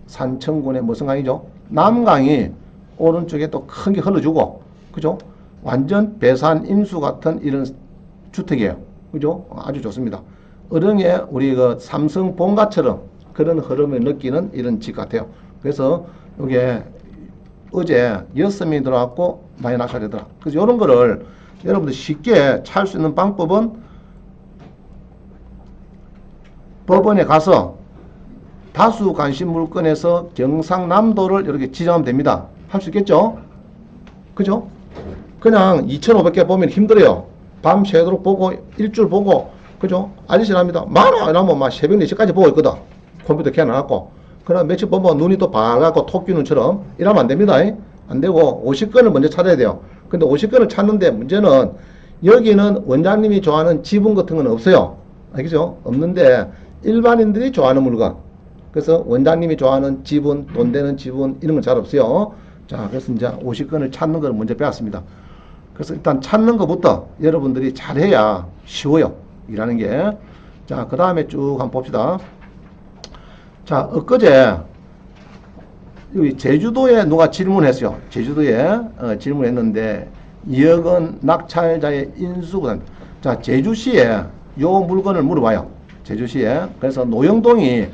산청군의 무슨 강이죠? 남강이 오른쪽에 또 큰 게 흘러주고 그죠? 완전 배산 임수 같은 이런 주택이에요. 그죠? 아주 좋습니다. 어령의 우리 그 삼성 본가처럼 그런 흐름을 느끼는 이런 집 같아요. 그래서 이게 어제 6명이 들어왔고 많이 낙찰되더라. 그래서 이런 거를 여러분들 쉽게 찾을 수 있는 방법은 법원에 가서 다수 관심 물건에서 경상남도를 이렇게 지정하면 됩니다. 할 수 있겠죠? 그죠? 그냥 2,500개 보면 힘들어요. 밤 새도록 보고 일주일 보고 그죠? 아저씨랍니다. 많아 이러면 막 새벽 4시까지 보고 있거든. 컴퓨터 켜놔갖고. 그럼 며칠 보면 눈이 또 밝아갖고 토끼눈처럼 이러면 안 됩니다. 안 되고 50건을 먼저 찾아야 돼요. 근데 50건을 찾는데 문제는 여기는 원장님이 좋아하는 지분 같은 건 없어요. 알겠죠? 없는데 일반인들이 좋아하는 물건. 그래서 원장님이 좋아하는 지분, 돈 되는 지분 이런 건 잘 없어요. 자, 그래서 이제 50건을 찾는 걸 먼저 배웠습니다. 그래서 일단 찾는 것부터 여러분들이 잘해야 쉬워요. 일하는 게. 자, 그 다음에 쭉 한번 봅시다. 자, 엊그제 여기 제주도에 누가 질문했어요. 제주도에 질문했는데 2억 원 낙찰자의 인수구단. 자, 제주시에 요 물건을 물어봐요. 제주시에. 그래서 노영동이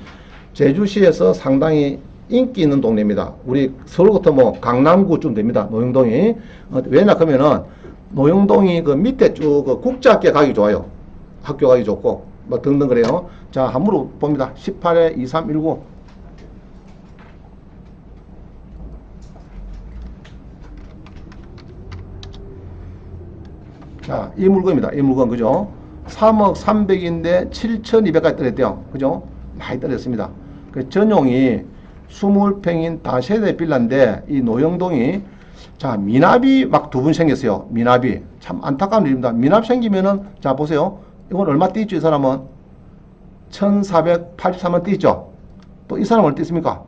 제주시에서 상당히 인기 있는 동네입니다. 우리 서울부터 뭐 강남구쯤 됩니다. 노영동이. 왜냐 하면은 노영동이 그 밑에 쭉 그 국제학교 가기 좋아요. 학교 가기 좋고 뭐 등등 그래요. 자, 한번 물어봅니다. 18에 2319. 자, 이 물건입니다. 이 물건 그죠? 3억 300인데 7,200까지 떨어졌대요. 그죠? 많이 떨어졌습니다. 그 전용이 20평인 다세대 빌라인데 이 노영동이 자, 미납이 막 두 분 생겼어요. 미납이. 참 안타까운 일입니다. 미납 생기면은 자, 보세요. 이건 얼마 띄있죠? 이 사람은 1483만 띄있죠? 또 이 사람은 얼마 띄있습니까?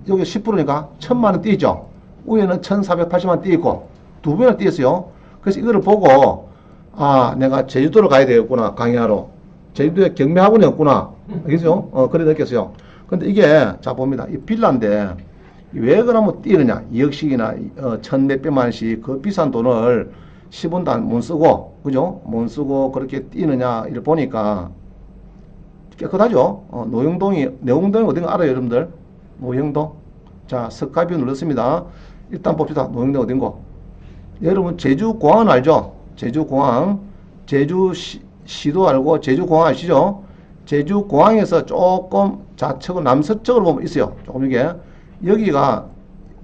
여기 10%니까 1000만원 띄있죠? 위에는 1480만 띄있고 두 배나 띄었어요. 그래서 이거를 보고 아, 내가 제주도로 가야 되겠구나. 강의하러. 제주도에 경매학원이 없구나. 알겠죠? 그래 느꼈어요. 근데 이게 자 봅니다. 이 빌라인데 왜 그러면 뛰느냐? 2억씩이나 1,400만원씩 그 비싼 돈을 10원도 못 쓰고 그죠? 못 쓰고 그렇게 뛰느냐 이를 보니까 깨끗하죠? 노영동이 어딘가 알아요 여러분들? 노영동. 자, 석가뷰 눌렀습니다. 일단 봅시다. 노영동 어딘고? 여러분 제주공항은 알죠? 제주공항. 제주시도 알고 제주공항 아시죠? 제주공항에서 조금 좌측으로 남서쪽으로 보면 있어요. 조금 이게 여기가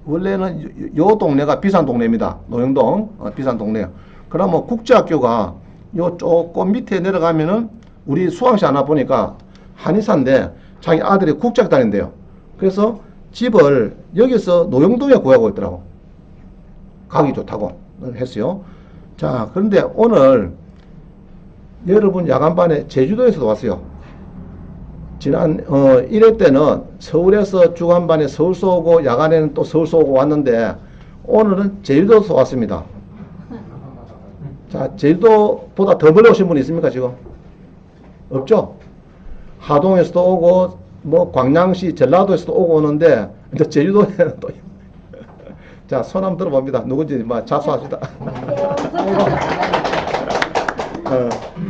원래는 요 동네가 비싼 동네입니다. 노영동 비싼 동네요. 그러면 국제학교가 요 조금 밑에 내려가면은 우리 수강시 하나 보니까 한의사인데 자기 아들이 국제학교 다닌대요. 그래서 집을 여기서 노영동에 구하고 있더라고. 가기 좋다고 했어요. 자, 그런데 오늘 여러분 야간반에 제주도에서도 왔어요. 지난 1회 때는 서울에서 주간반에 서울서 오고 야간에는 또 서울서 오고 왔는데 오늘은 제주도에서 왔습니다. 자, 제주도보다 더 멀리 오신 분 있습니까 지금? 없죠? 하동에서도 오고 뭐 광양시 전라도에서도 오고 오는데 이제 제주도에는 또 자, 손 한번 들어봅니다. 누군지 뭐 자수합시다.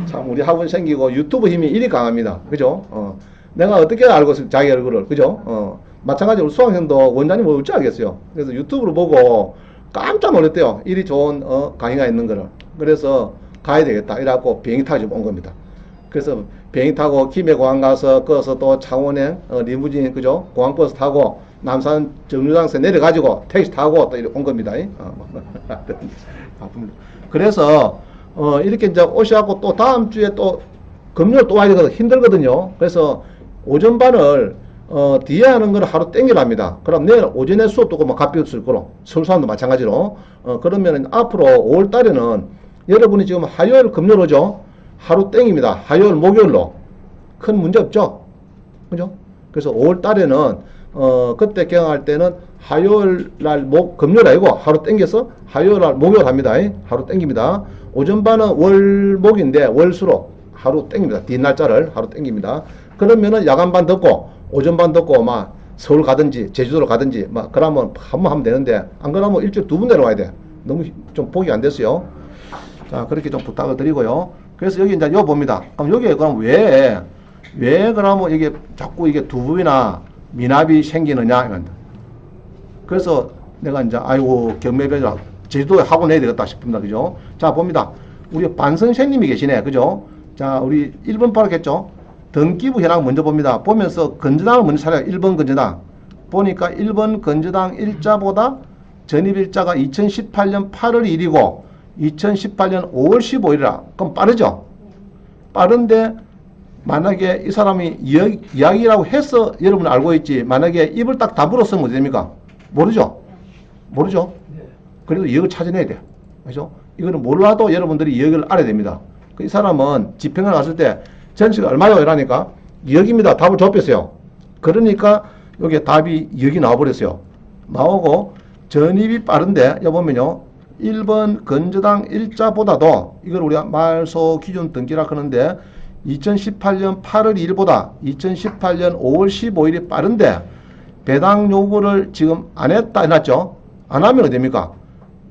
참 우리 학원 생기고 유튜브 힘이 이리 강합니다. 그죠? 내가 어떻게 알고 있어 자기 얼굴을. 그죠? 마찬가지로 수강생도 원장님 어찌 알겠어요. 그래서 유튜브로 보고 깜짝 놀랐대요. 이리 좋은 강의가 있는 거를. 그래서 가야 되겠다. 이래갖고 비행기 타고 온 겁니다. 그래서 비행기 타고 김해공항 가서 거기서 또 창원행 리무진 그죠? 공항버스 타고 남산 정류장에서 내려가지고 택시 타고 또 이렇게 온 겁니다. 그래서 이렇게 이제 오셔갖고 또 다음 주에 또 금요일 또 와야 되거든. 힘들거든요. 그래서 오전반을 뒤에 하는 걸 하루 땡겨랍니다. 그럼 내일 오전에 수업도 뭐 값비었을 거로 서울사람도 마찬가지로 그러면 앞으로 5월달에는 여러분이 지금 화요일 금요일 오죠. 하루 땡입니다. 화요일 목요일로 큰 문제 없죠. 그죠? 그래서 5월달에는 그때 경영할 때는 화요일 날 금요일 아니고 하루 땡겨서 화요일 날 목요일 합니다. 하루 땡깁니다. 오전반은 월목인데 월수로 하루 땡깁니다. 뒷날짜를 하루 땡깁니다. 그러면은 야간반 듣고 오전반 듣고 막 서울 가든지 제주도로 가든지 막 그러면 한번 하면 되는데 안 그러면 일주일 두 번 내려와야 돼. 너무 좀 보기 안 됐어요. 자, 그렇게 좀 부탁을 드리고요. 그래서 여기 이제 요 봅니다. 그럼 여기에 그럼 왜 그러면 이게 자꾸 이게 두부이나 미납이 생기느냐 이건데. 그래서 내가 이제 아이고 경매배라 제주도에 학원 해야 되겠다 싶습니다. 그죠? 자, 봅니다. 우리 반 선생님이 계시네. 그죠? 자, 우리 1번 바라겠죠? 등기부 현황 먼저 봅니다. 보면서 건저당을 먼저 찾아요. 1번 건저당. 보니까 1번 건저당 일자보다 전입일자가 2018년 8월 1일이고 2018년 5월 15일이라. 그럼 빠르죠? 빠른데 만약에 이 사람이 이야기라고 해서 여러분 알고 있지, 만약에 입을 딱 다물었으면 어떻게 됩니까? 모르죠? 모르죠? 그래도 이역을 찾아내야 돼요. 그죠? 이거는 몰라도 여러분들이 이역을 알아야 됩니다. 이 사람은 집행을 갔을 때 전시가 얼마요? 이러니까 2억입니다. 답을 좁혔어요. 그러니까 여기에 답이 2억이 나와버렸어요. 나오고 전입이 빠른데 여기 보면요. 1번 건저당 일자보다도 이걸 우리가 말소 기준 등기라 하는데 2018년 8월 2일보다 2018년 5월 15일이 빠른데 배당 요구를 지금 안 했다 해놨죠. 안 하면 어떻게 됩니까?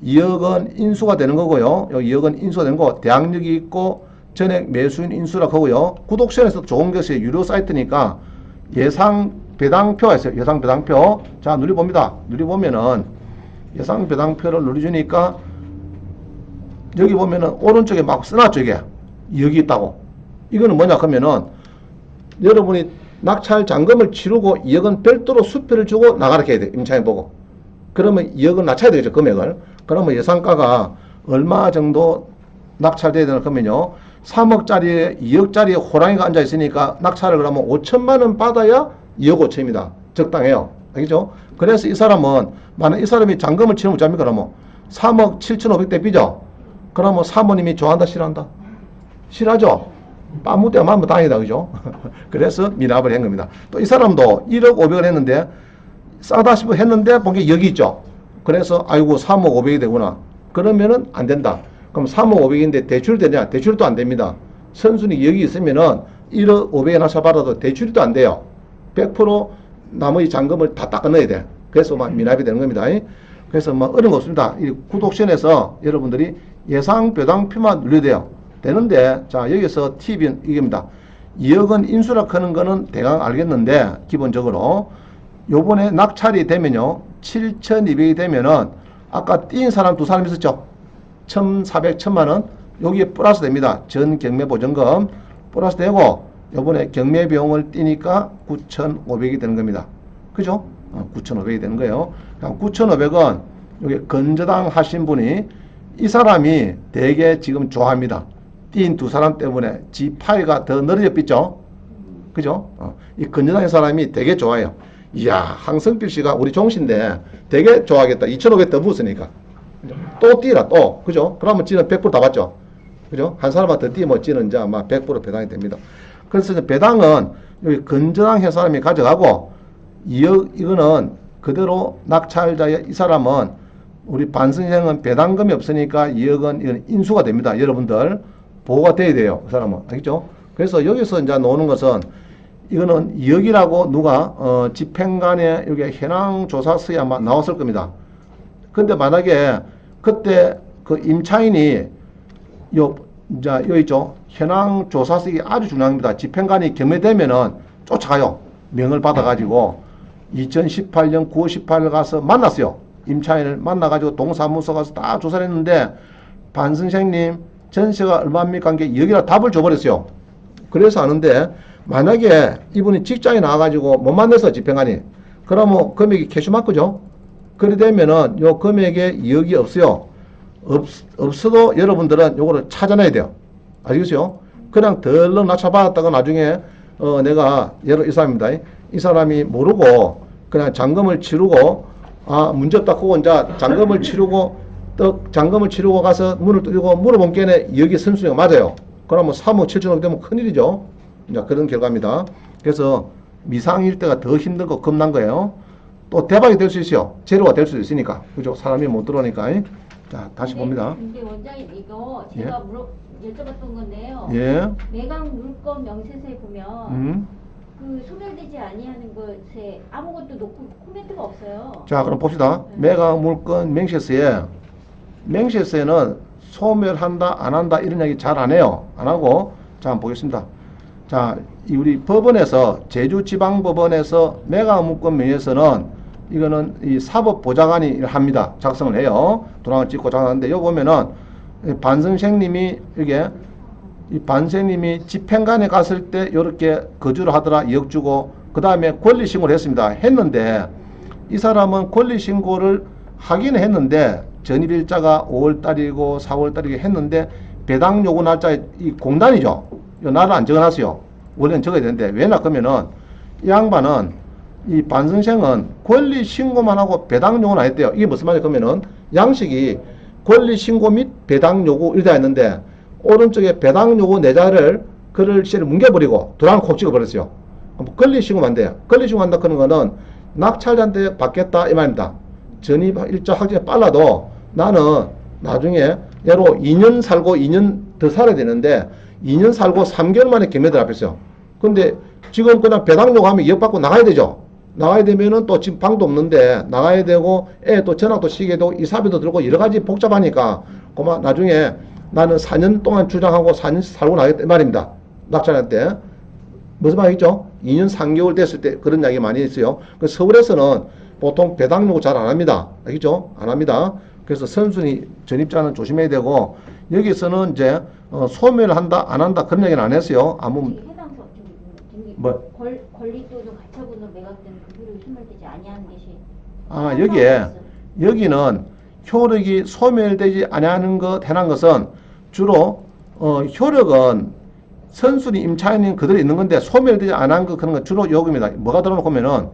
2억은 인수가 되는 거고요. 여기 2억은 인수가 되는 거 대항력이 있고 전액 매수인 인수라고 하고요. 구독션에서 좋은 것이 유료 사이트니까 예상 배당표가 있어요. 예상 배당표. 자, 누려봅니다. 누려보면은 예상 배당표를 누려주니까 여기 보면은 오른쪽에 막 써놨죠. 이게 2억이 있다고. 이거는 뭐냐 하면은 여러분이 낙찰 잔금을 치르고 2억은 별도로 수표를 주고 나가라 해야 돼. 임차인 보고. 그러면 2억은 낮춰야 되겠죠. 금액을. 그러면 예상가가 얼마 정도 낙찰돼야 되나 그러면요. 3억짜리에 2억짜리에 호랑이가 앉아 있으니까 낙찰을 그러면 5천만 원 받아야 2억 5천입니다. 적당해요. 알겠죠? 그래서 이 사람은 만약 이 사람이 잔금을 치르면 어쩝니까? 그러면 3억 7,500대 삐죠? 그러면 사모님이 좋아한다 싫어한다? 싫어하죠? 빠무대가 마음 당이다. 그죠? 그래서 미납을 한 겁니다. 또 이 사람도 1억 500을 했는데 싸다 싶어 했는데 본게 여기 있죠. 그래서 아이고 3억 500이 되구나. 그러면은 안 된다. 그럼 3억 500인데 대출 되냐? 대출도 안 됩니다. 선순위 여기 있으면은 1억 500에 나서 받아도 대출도 안 돼요. 100% 나머지 잔금을 다 닦아 넣어야 돼. 그래서 막 미납이 되는 겁니다. 그래서 뭐 어려운 거 없습니다. 이 구독션에서 여러분들이 예상 배당표만 눌러야 돼요. 되는데 자 여기서 팁은 이겁니다. 2억은 인수락 하는 거는 대강 알겠는데 기본적으로 요번에 낙찰이 되면요 7,200이 되면은 아까 뛴 사람 두 사람 있었죠. 1,400, 1,000만원 여기에 플러스 됩니다. 전 경매 보증금 플러스 되고 요번에 경매 비용을 띄니까 9,500이 되는 겁니다. 그죠? 9,500이 되는 거예요. 9,500은 여기 건저당 하신 분이 이 사람이 되게 지금 좋아합니다. 뛴 두 사람 때문에 지 파이가 더 늘어져 삐죠? 그죠? 이 건저당의 사람이 되게 좋아해요. 이야, 항성필 씨가 우리 종신데 되게 좋아하겠다. 2,500 더 부었으니까. 또 뛰라, 또. 그죠? 그러면 찌는 100% 다 받죠? 그죠? 한 사람한테 뛰면 찌는 이제 아마 100% 배당이 됩니다. 그래서 배당은 여기 건저당 한 사람이 가져가고 2억, 이거는 그대로 낙찰자의 이 사람은 우리 반 선생은 배당금이 없으니까 2억은 이건 인수가 됩니다. 여러분들 보호가 돼야 돼요. 그 사람은. 알겠죠? 그래서 여기서 이제 나오는 것은 이거는 2억이라고 누가 집행관에 여기 현황조사서에 아마 나왔을 겁니다. 근데 만약에 그때 그 임차인이 이제 여기 있죠. 현황조사서가 아주 중요합니다. 집행관이 경매되면은 쫓아가요. 명을 받아가지고 2018년 9월 18일 가서 만났어요. 임차인을 만나가지고 동사무소 가서 다 조사를 했는데 반 선생님 전세가 얼마입니까? 한 게 2억이라 답을 줘버렸어요. 그래서 아는데 만약에 이분이 직장에 나와가지고 못 만나서 집행관이 그러면 금액이 캐시마크죠. 그래 되면은 요 금액에 2억이 없어요. 없어도 여러분들은 요거를 찾아내야 돼요. 아시겠어요? 그냥 덜렁 낮춰받았다가 나중에 내가 예를 이 사람입니다. 이 사람이 모르고 그냥 잔금을 치르고 문제없다 하고 이제 잔금을 치르고 잔금을 치르고 가서 문을 뚫고 물어본 게에 여기 선수가 맞아요. 그러면 3억 7천억 되면 큰일이죠. 이제 그런 결과입니다. 그래서 미상일 때가 더 힘들고 겁난 거예요. 또 대박이 될 수 있어요. 재료가 될 수 있으니까. 그죠? 사람이 못 들어오니까. 자, 다시 봅니다. 근데 원장님 이거 제가 여쭤봤던 건데요. 예. 매각 물건 명세서에 보면 그 소멸되지 아니하는 것에 아무것도 놓고 코멘트가 없어요. 자, 그럼 봅시다. 매각 물건 명세서에 맹세세는 소멸한다 안 한다 이런 이야기 잘 안 해요. 안 하고 자 한번 보겠습니다. 자, 우리 법원에서 제주지방법원에서 매각문건 명의에서는 이거는 이 사법보좌관이 합니다. 작성을 해요. 도장을 찍고 작성하는데 여기 보면은 반선생님이 이게 이 반선생님이 집행관에 갔을 때 이렇게 거주를 하더라 2억 주고 그 다음에 권리신고를 했습니다. 했는데 이 사람은 권리신고를 하긴 했는데 전입일자가 5월달이고 4월달이고 했는데 배당 요구 날짜에 이 공단이죠. 이 날을 안 적어놨어요. 원래는 적어야 되는데 왜냐 그러면은 이 양반은 이 반선생은 권리신고만 하고 배당 요구는 안 했대요. 이게 무슨 말이냐 그러면은 양식이 권리신고 및 배당 요구 이렇게 했는데 오른쪽에 배당 요구 내자를 글을 씨를 뭉개버리고 도장을 콕 찍어버렸어요. 권리신고만 안 돼요. 권리신고 한다 그런 거는 낙찰자한테 받겠다 이 말입니다. 전입 일자 확정이 빨라도 나는 나중에 예로 2년 살고 2년 더 살아야 되는데 2년 살고 3개월 만에 경매를 앞했어요. 근데 지금 그냥 배당 요구하면 2억 받고 나가야 되죠. 나가야 되면은 또 지금 방도 없는데 나가야 되고 애 또 전학도 시게 되고 이사비도 들고 여러 가지 복잡하니까 그만 나중에 나는 4년 동안 주장하고 4년 살고 나겠다 말입니다. 낙찰할 때 무슨 말이죠? 2년 3개월 됐을 때 그런 이야기 많이 있어요. 그 서울에서는 보통 배당 요구 잘 안 합니다. 알겠죠? 안 합니다. 그래서 선순위 전입자는 조심해야 되고 여기서는 이제 소멸을 한다 안 한다 그런 얘기는 안 했어요. 아무 해당 사업 뭐 권리 또는 가처분으로 매각된 급유를 소멸되지 아니하는 것이 여기는 효력이 소멸되지 아니하는 것 해놓은 것은 주로 효력은 선순위 임차인인 그대로 있는 건데 소멸되지 않은 것 그런 건 주로 요금입니다. 뭐가 들어놓고 보면은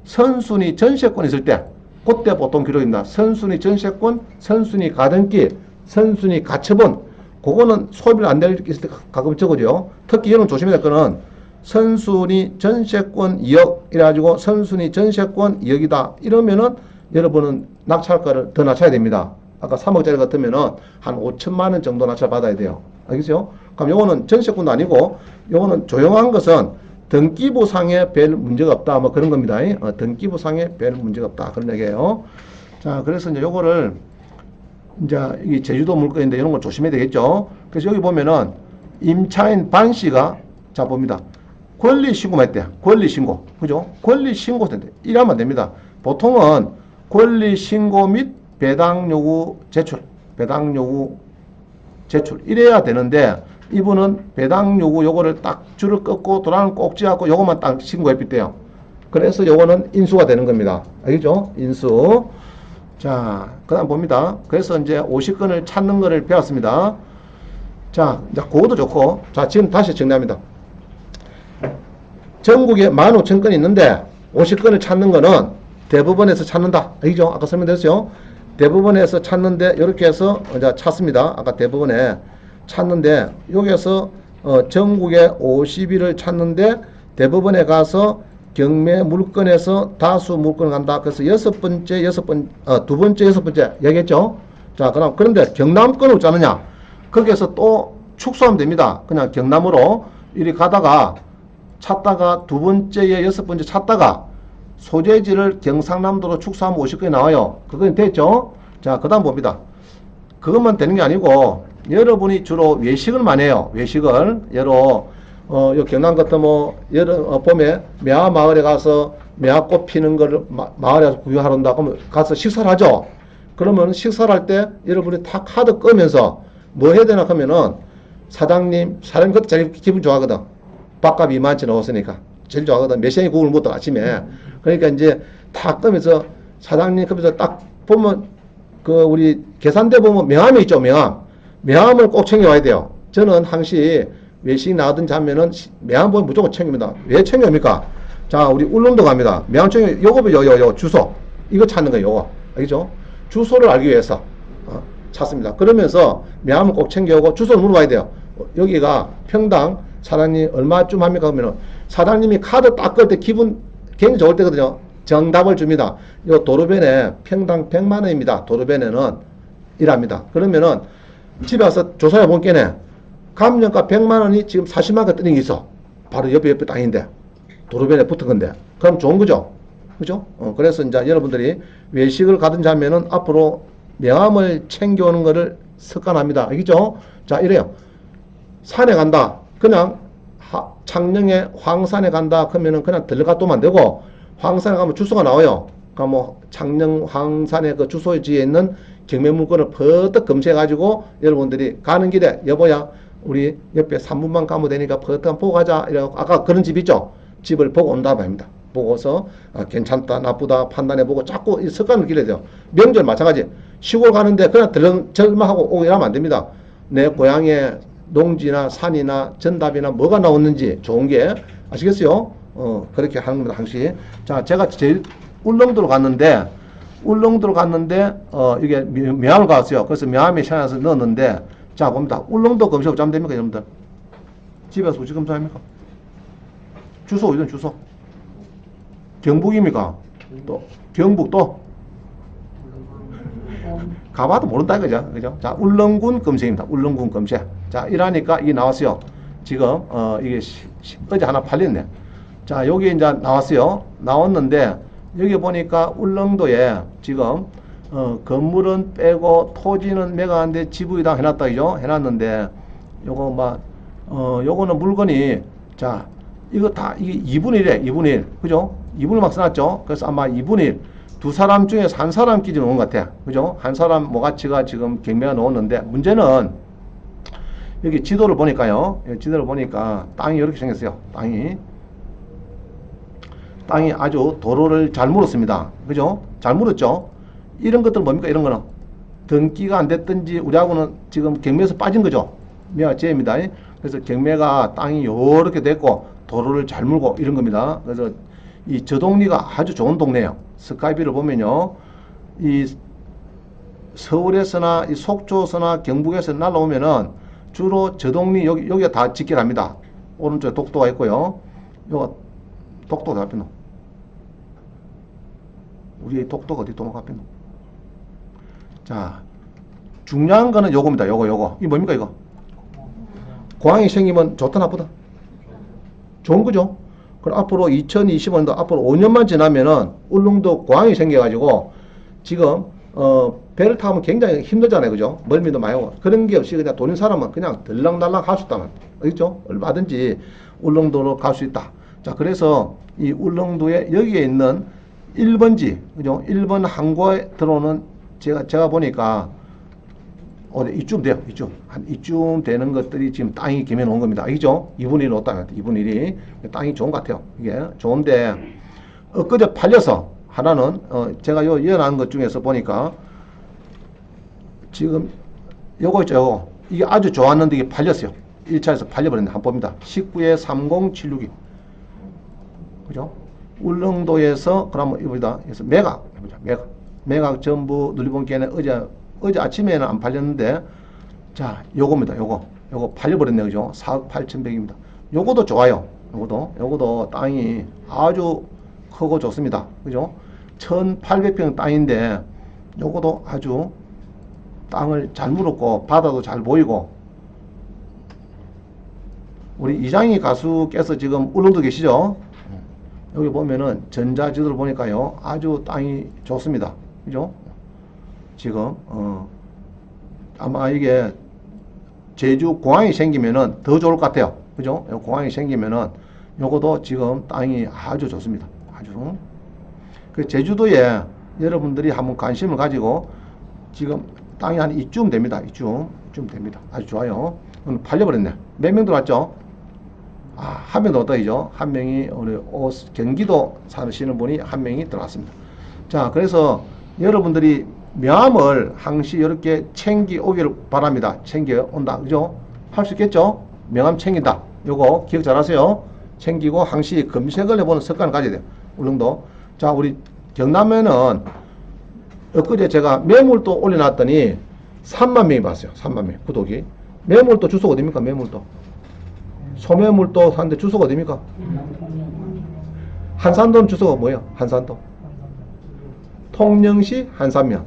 선순위 전세권 있을 때 그때 보통 기록입니다. 선순위 전세권, 선순위 가등기, 선순위 가처분 그거는 소멸 안 될 때 가끔 적어줘요. 특히 여러분 조심해야 될 거는 선순위 전세권 2억 이래가지고 선순위 전세권 2억이다 이러면은 여러분은 낙찰가를 더 낮춰야 됩니다. 아까 3억짜리 같으면은 한 5천만 원 정도 낙찰 받아야 돼요. 알겠죠? 그럼 요거는 전세권도 아니고 요거는 조용한 것은 등기부상에 별 문제가 없다 뭐 그런 겁니다. 등기부상에 별 문제가 없다 그런 얘기예요. 자, 그래서 이제 요거를 이제 이 제주도 물건인데 이런 거 조심해야 되겠죠. 그래서 여기 보면은 임차인 반 씨가 자 봅니다. 권리신고만 했대. 권리신고. 그죠? 권리신고 된대. 이러면 안 됩니다. 보통은 권리신고 및 배당 요구 제출. 배당 요구 제출. 이래야 되는데 이분은 배당 요구 요거를 딱 줄을 끊고 도장을 꼭 찍어갖고 요거만 딱 신고했대요. 그래서 요거는 인수가 되는 겁니다. 알겠죠? 인수. 자, 그 다음 봅니다. 그래서 이제 50건을 찾는 거를 배웠습니다. 자, 이제 그것도 좋고. 자, 지금 다시 정리합니다. 전국에 15,000건이 있는데 50건을 찾는 거는 대법원에서 찾는다. 알겠죠? 아까 설명드렸어요. 대법원에서 찾는데 이렇게 해서 이제 찾습니다. 아까 대법원에 찾는데 여기에서 전국에 50일을 찾는데 대법원에 가서 경매 물건에서 다수 물건을 간다. 그래서 두 번째, 여섯 번째 얘기했죠. 자, 그런데 경남권으로 짜느냐? 거기에서 또 축소하면 됩니다. 그냥 경남으로 이리 가다가 찾다가 두 번째에 여섯 번째 찾다가 소재지를 경상남도로 축소하면 50건이 나와요. 그건 됐죠? 자, 그 다음 봅니다. 그것만 되는 게 아니고 여러분이 주로 외식을 많이 해요. 외식을 예로 요 경남 같은 봄에 매화 마을에 가서 매화꽃 피는 거를 마을에 가서 구경하러 온다. 그러면 가서 식사를 하죠. 그러면 식사를 할 때 여러분이 다 카드 끄면서 뭐 해야 되나 하면은 사장님 그때 제일 기분 좋아하거든. 밥값 2만원치 나왔으니까 제일 좋아하거든. 몇 시간에 국을 먹다 아침에. 그러니까 이제 다 끄면서 사장님 끄면서 딱 보면 그 우리 계산대 보면 명함이 있죠. 명함을 꼭 챙겨와야 돼요. 저는 항시 외식 나가든지 하면은 명함 보면 무조건 챙깁니다. 왜 챙겨옵니까? 자, 우리 울릉도 갑니다. 명함 챙겨, 요거 주소. 이거 찾는 거예요, 요거. 알겠죠? 주소를 알기 위해서 찾습니다. 그러면서 명함을 꼭 챙겨오고 주소를 물어봐야 돼요. 여기가 평당 사장님 얼마쯤 합니까? 그러면은 사장님이 카드 딱 끌 때 기분 굉장히 좋을 때거든요. 정답을 줍니다. 요 도로변에 평당 100만 원입니다. 도로변에는 이랍니다. 그러면은 집에 와서 조사해 본 게네. 감정가 100만 원이 지금 40만 원 뜨는 게 있어. 바로 옆에 땅인데. 도로변에 붙은 건데. 그럼 좋은 거죠. 그죠? 그래서 이제 여러분들이 외식을 가든지 하면은 앞으로 명함을 챙겨오는 거를 습관합니다. 알겠죠? 자, 이래요. 산에 간다. 그냥 창녕에 황산에 간다. 그러면은 그냥 들어가도만 되고, 황산에 가면 주소가 나와요. 그러니까 뭐 창녕 황산의 그 주소지에 있는 경매 물건을 퍼뜩 검색해가지고 여러분들이 가는 길에 여보야 우리 옆에 3분만 가면 되니까 퍼뜩 한번 보고 가자. 이래갖고 아까 그런 집 있죠? 집을 보고 온다 말입니다. 보고서 괜찮다 나쁘다 판단해보고 자꾸 이 습관을 길러야 돼요. 명절 마찬가지. 시골 가는데 그냥 들렁절망하고 오고 이러면 안 됩니다. 내 고향에 농지나 산이나 전답이나 뭐가 나왔는지 좋은 게 아시겠어요? 그렇게 하는 겁니다. 항시. 자, 제가 제일 울릉도로 갔는데 이게 명함을 갔어요. 그래서 명함에 샤워해서 넣었는데 자 봅니다. 울릉도 검색 어쩌면 됩니까 여러분들? 집에서 우지 검사합니까? 주소 어디든 주소. 경북입니까? 또 경북 또 가봐도 모른다 이거죠. 그죠? 자, 울릉군 검색입니다. 울릉군 검색. 자, 이러니까 이게 나왔어요. 지금 이게 어제 하나 팔렸네. 자, 여기 이제 나왔어요. 나왔는데 여기 보니까 울릉도에 지금 건물은 빼고 토지는 매각하는데 지부이당 해놨다 이죠. 해놨는데 요거 막 요거는 물건이 자 이거 다 이게 2분의 1이래. 2분의 1 그죠? 2분을 막 써놨죠. 그래서 아마 2분의 1 두 사람 중에서 한 사람 기준 오는 것 같아. 그죠? 한 사람 뭐가치가 지금 경매가 나오는데 문제는 여기 지도를 보니까요. 지도를 보니까 땅이 이렇게 생겼어요. 땅이 아주 도로를 잘 물었습니다. 그죠? 잘 물었죠? 이런 것들 뭡니까? 이런 거는 등기가 안 됐든지 우리하고는 지금 경매에서 빠진 거죠. 매가 제입니다. 그래서 경매가 땅이 이렇게 됐고 도로를 잘 물고 이런 겁니다. 그래서 이 저동리가 아주 좋은 동네예요. 스카이비를 보면요. 이 서울에서나 이 속초서나 경북에서 날라오면은 주로 저동리 여기가 다 직결합니다. 오른쪽에 독도가 있고요. 요거 독도가 앞에 놓. 우리 독도가 어디 도망가 앞에 놓. 자, 중요한 거는 요겁니다. 요거. 이 뭡니까 이거? 공항이 생기면 좋다 나쁘다? 좋은 거죠. 그럼 앞으로 2020년도 앞으로 5년만 지나면은 울릉도 공항이 생겨가지고 지금 배를 타면 굉장히 힘들잖아요, 그죠? 멀미도 많이 오고 그런 게 없이 그냥 돈 있는 사람은 그냥 들락날락 할 수 있다면, 알겠죠? 얼마든지 울릉도로 갈 수 있다. 자, 그래서 이 울릉도에 여기에 있는 1번지, 그죠? 1번 항구에 들어오는 제가 보니까 이쯤 돼요. 이쯤 되는 것들이 지금 땅이 김해 놓은 겁니다. 알겠죠? 2분의 1 없다. 2분의 1이 땅이 좋은 것 같아요. 이게 좋은데 엊그제 팔려서 하나는 제가 이어난 것 중에서 보니까 지금 요거 있죠. 요거. 이게 아주 좋았는데 이게 팔렸어요. 1차에서 팔려버렸는데 한번 봅니다. 19에 3076이 그죠? 울릉도에서 그러면 이보다 그래서 매각 해보자. 매각 전부 누리본기에는 어제 아침에는 안 팔렸는데 자 요겁니다. 요거 팔려버렸네요. 그죠? 4억 8,100입니다. 요거도 좋아요. 요거도 땅이 아주 크고 좋습니다. 그죠? 1,800평 땅인데 요거도 아주 땅을 잘 물었고 바다도 잘 보이고 우리 이장희 가수께서 지금 울릉도 계시죠? 여기 보면은 전자지도를 보니까요 아주 땅이 좋습니다. 그죠? 지금 아마 이게 제주 공항이 생기면은 더 좋을 것 같아요. 그죠? 공항이 생기면은 요것도 지금 땅이 아주 좋습니다. 아주. 그 제주도에 여러분들이 한번 관심을 가지고 지금 땅이 한 이쯤 됩니다. 이쯤 됩니다. 아주 좋아요. 오늘 팔려버렸네. 몇 명 들어왔죠? 한 명 들어왔다이죠. 한 명이 우리 경기도 사시는 분이 한 명이 들어왔습니다. 자, 그래서 여러분들이 명함을 항시 이렇게 챙기 오기를 바랍니다. 챙겨 온다. 그죠? 할 수 있겠죠? 명함 챙긴다. 요거 기억 잘 하세요. 챙기고 항시 검색을 해보는 습관을 가져야 돼요. 울릉도. 자, 우리 경남에는 엊그제 제가 매물도 올려놨더니 3만 명이 봤어요. 3만 명 구독이. 매물도 주소가 어딥니까? 매물도. 소매물도 사는데 주소가 어딥니까? 한산도는 주소가 뭐예요? 한산도. 통영시 한산면.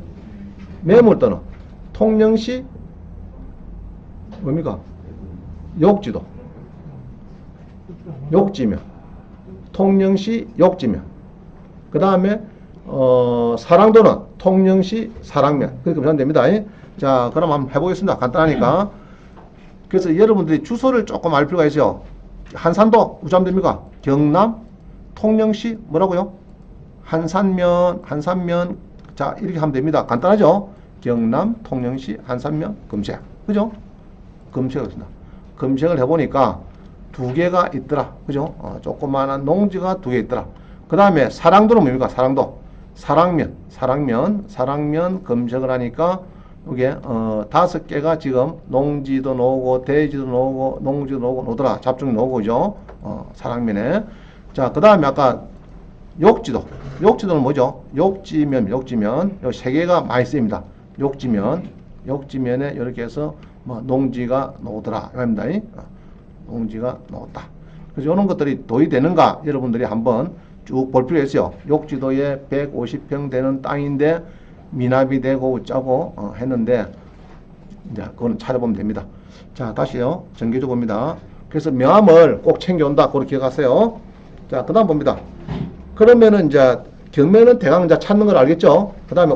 매물도는 통영시 뭡니까? 욕지도. 욕지면. 통영시 욕지면. 그 다음에 사랑도는 통영시 사랑면. 그렇게 보시면 됩니다. 자, 그럼 한번 해보겠습니다. 간단하니까. 그래서 여러분들이 주소를 조금 알 필요가 있어요. 한산도 우점 됩니까? 경남 통영시 뭐라고요? 한산면. 자, 이렇게 하면 됩니다. 간단하죠? 경남 통영시 한산면 검색. 그죠? 검색을 했습니다. 검색을 해보니까 두 개가 있더라. 그죠? 조그마한 농지가 두 개 있더라. 그 다음에 사랑도는 뭡니까? 사랑면 검색을 하니까 이게 5개가 지금 농지도 나오고 대지도 나오고 농지도 나오고 노더라. 잡종이 나오고 그죠? 사랑면에. 자, 그 다음에 아까 욕지도는 뭐죠? 욕지면 요 세 개가 많이 쓰입니다. 욕지면에 이렇게 해서 뭐 농지가 나오더라. 입니다. 농지가 나왔다. 그래서 이런 것들이 도의되는가 여러분들이 한번 쭉 볼 필요가 있어요. 욕지도에 150평 되는 땅인데 미납이 되고 짜고 했는데 이제 그건 찾아보면 됩니다. 자, 다시요. 전개조 봅니다. 그래서 명함을 꼭 챙겨온다. 그렇게 기억하세요. 자, 그 다음 봅니다. 그러면은 이제 경매는 대강 이제 찾는 걸 알겠죠? 그 다음에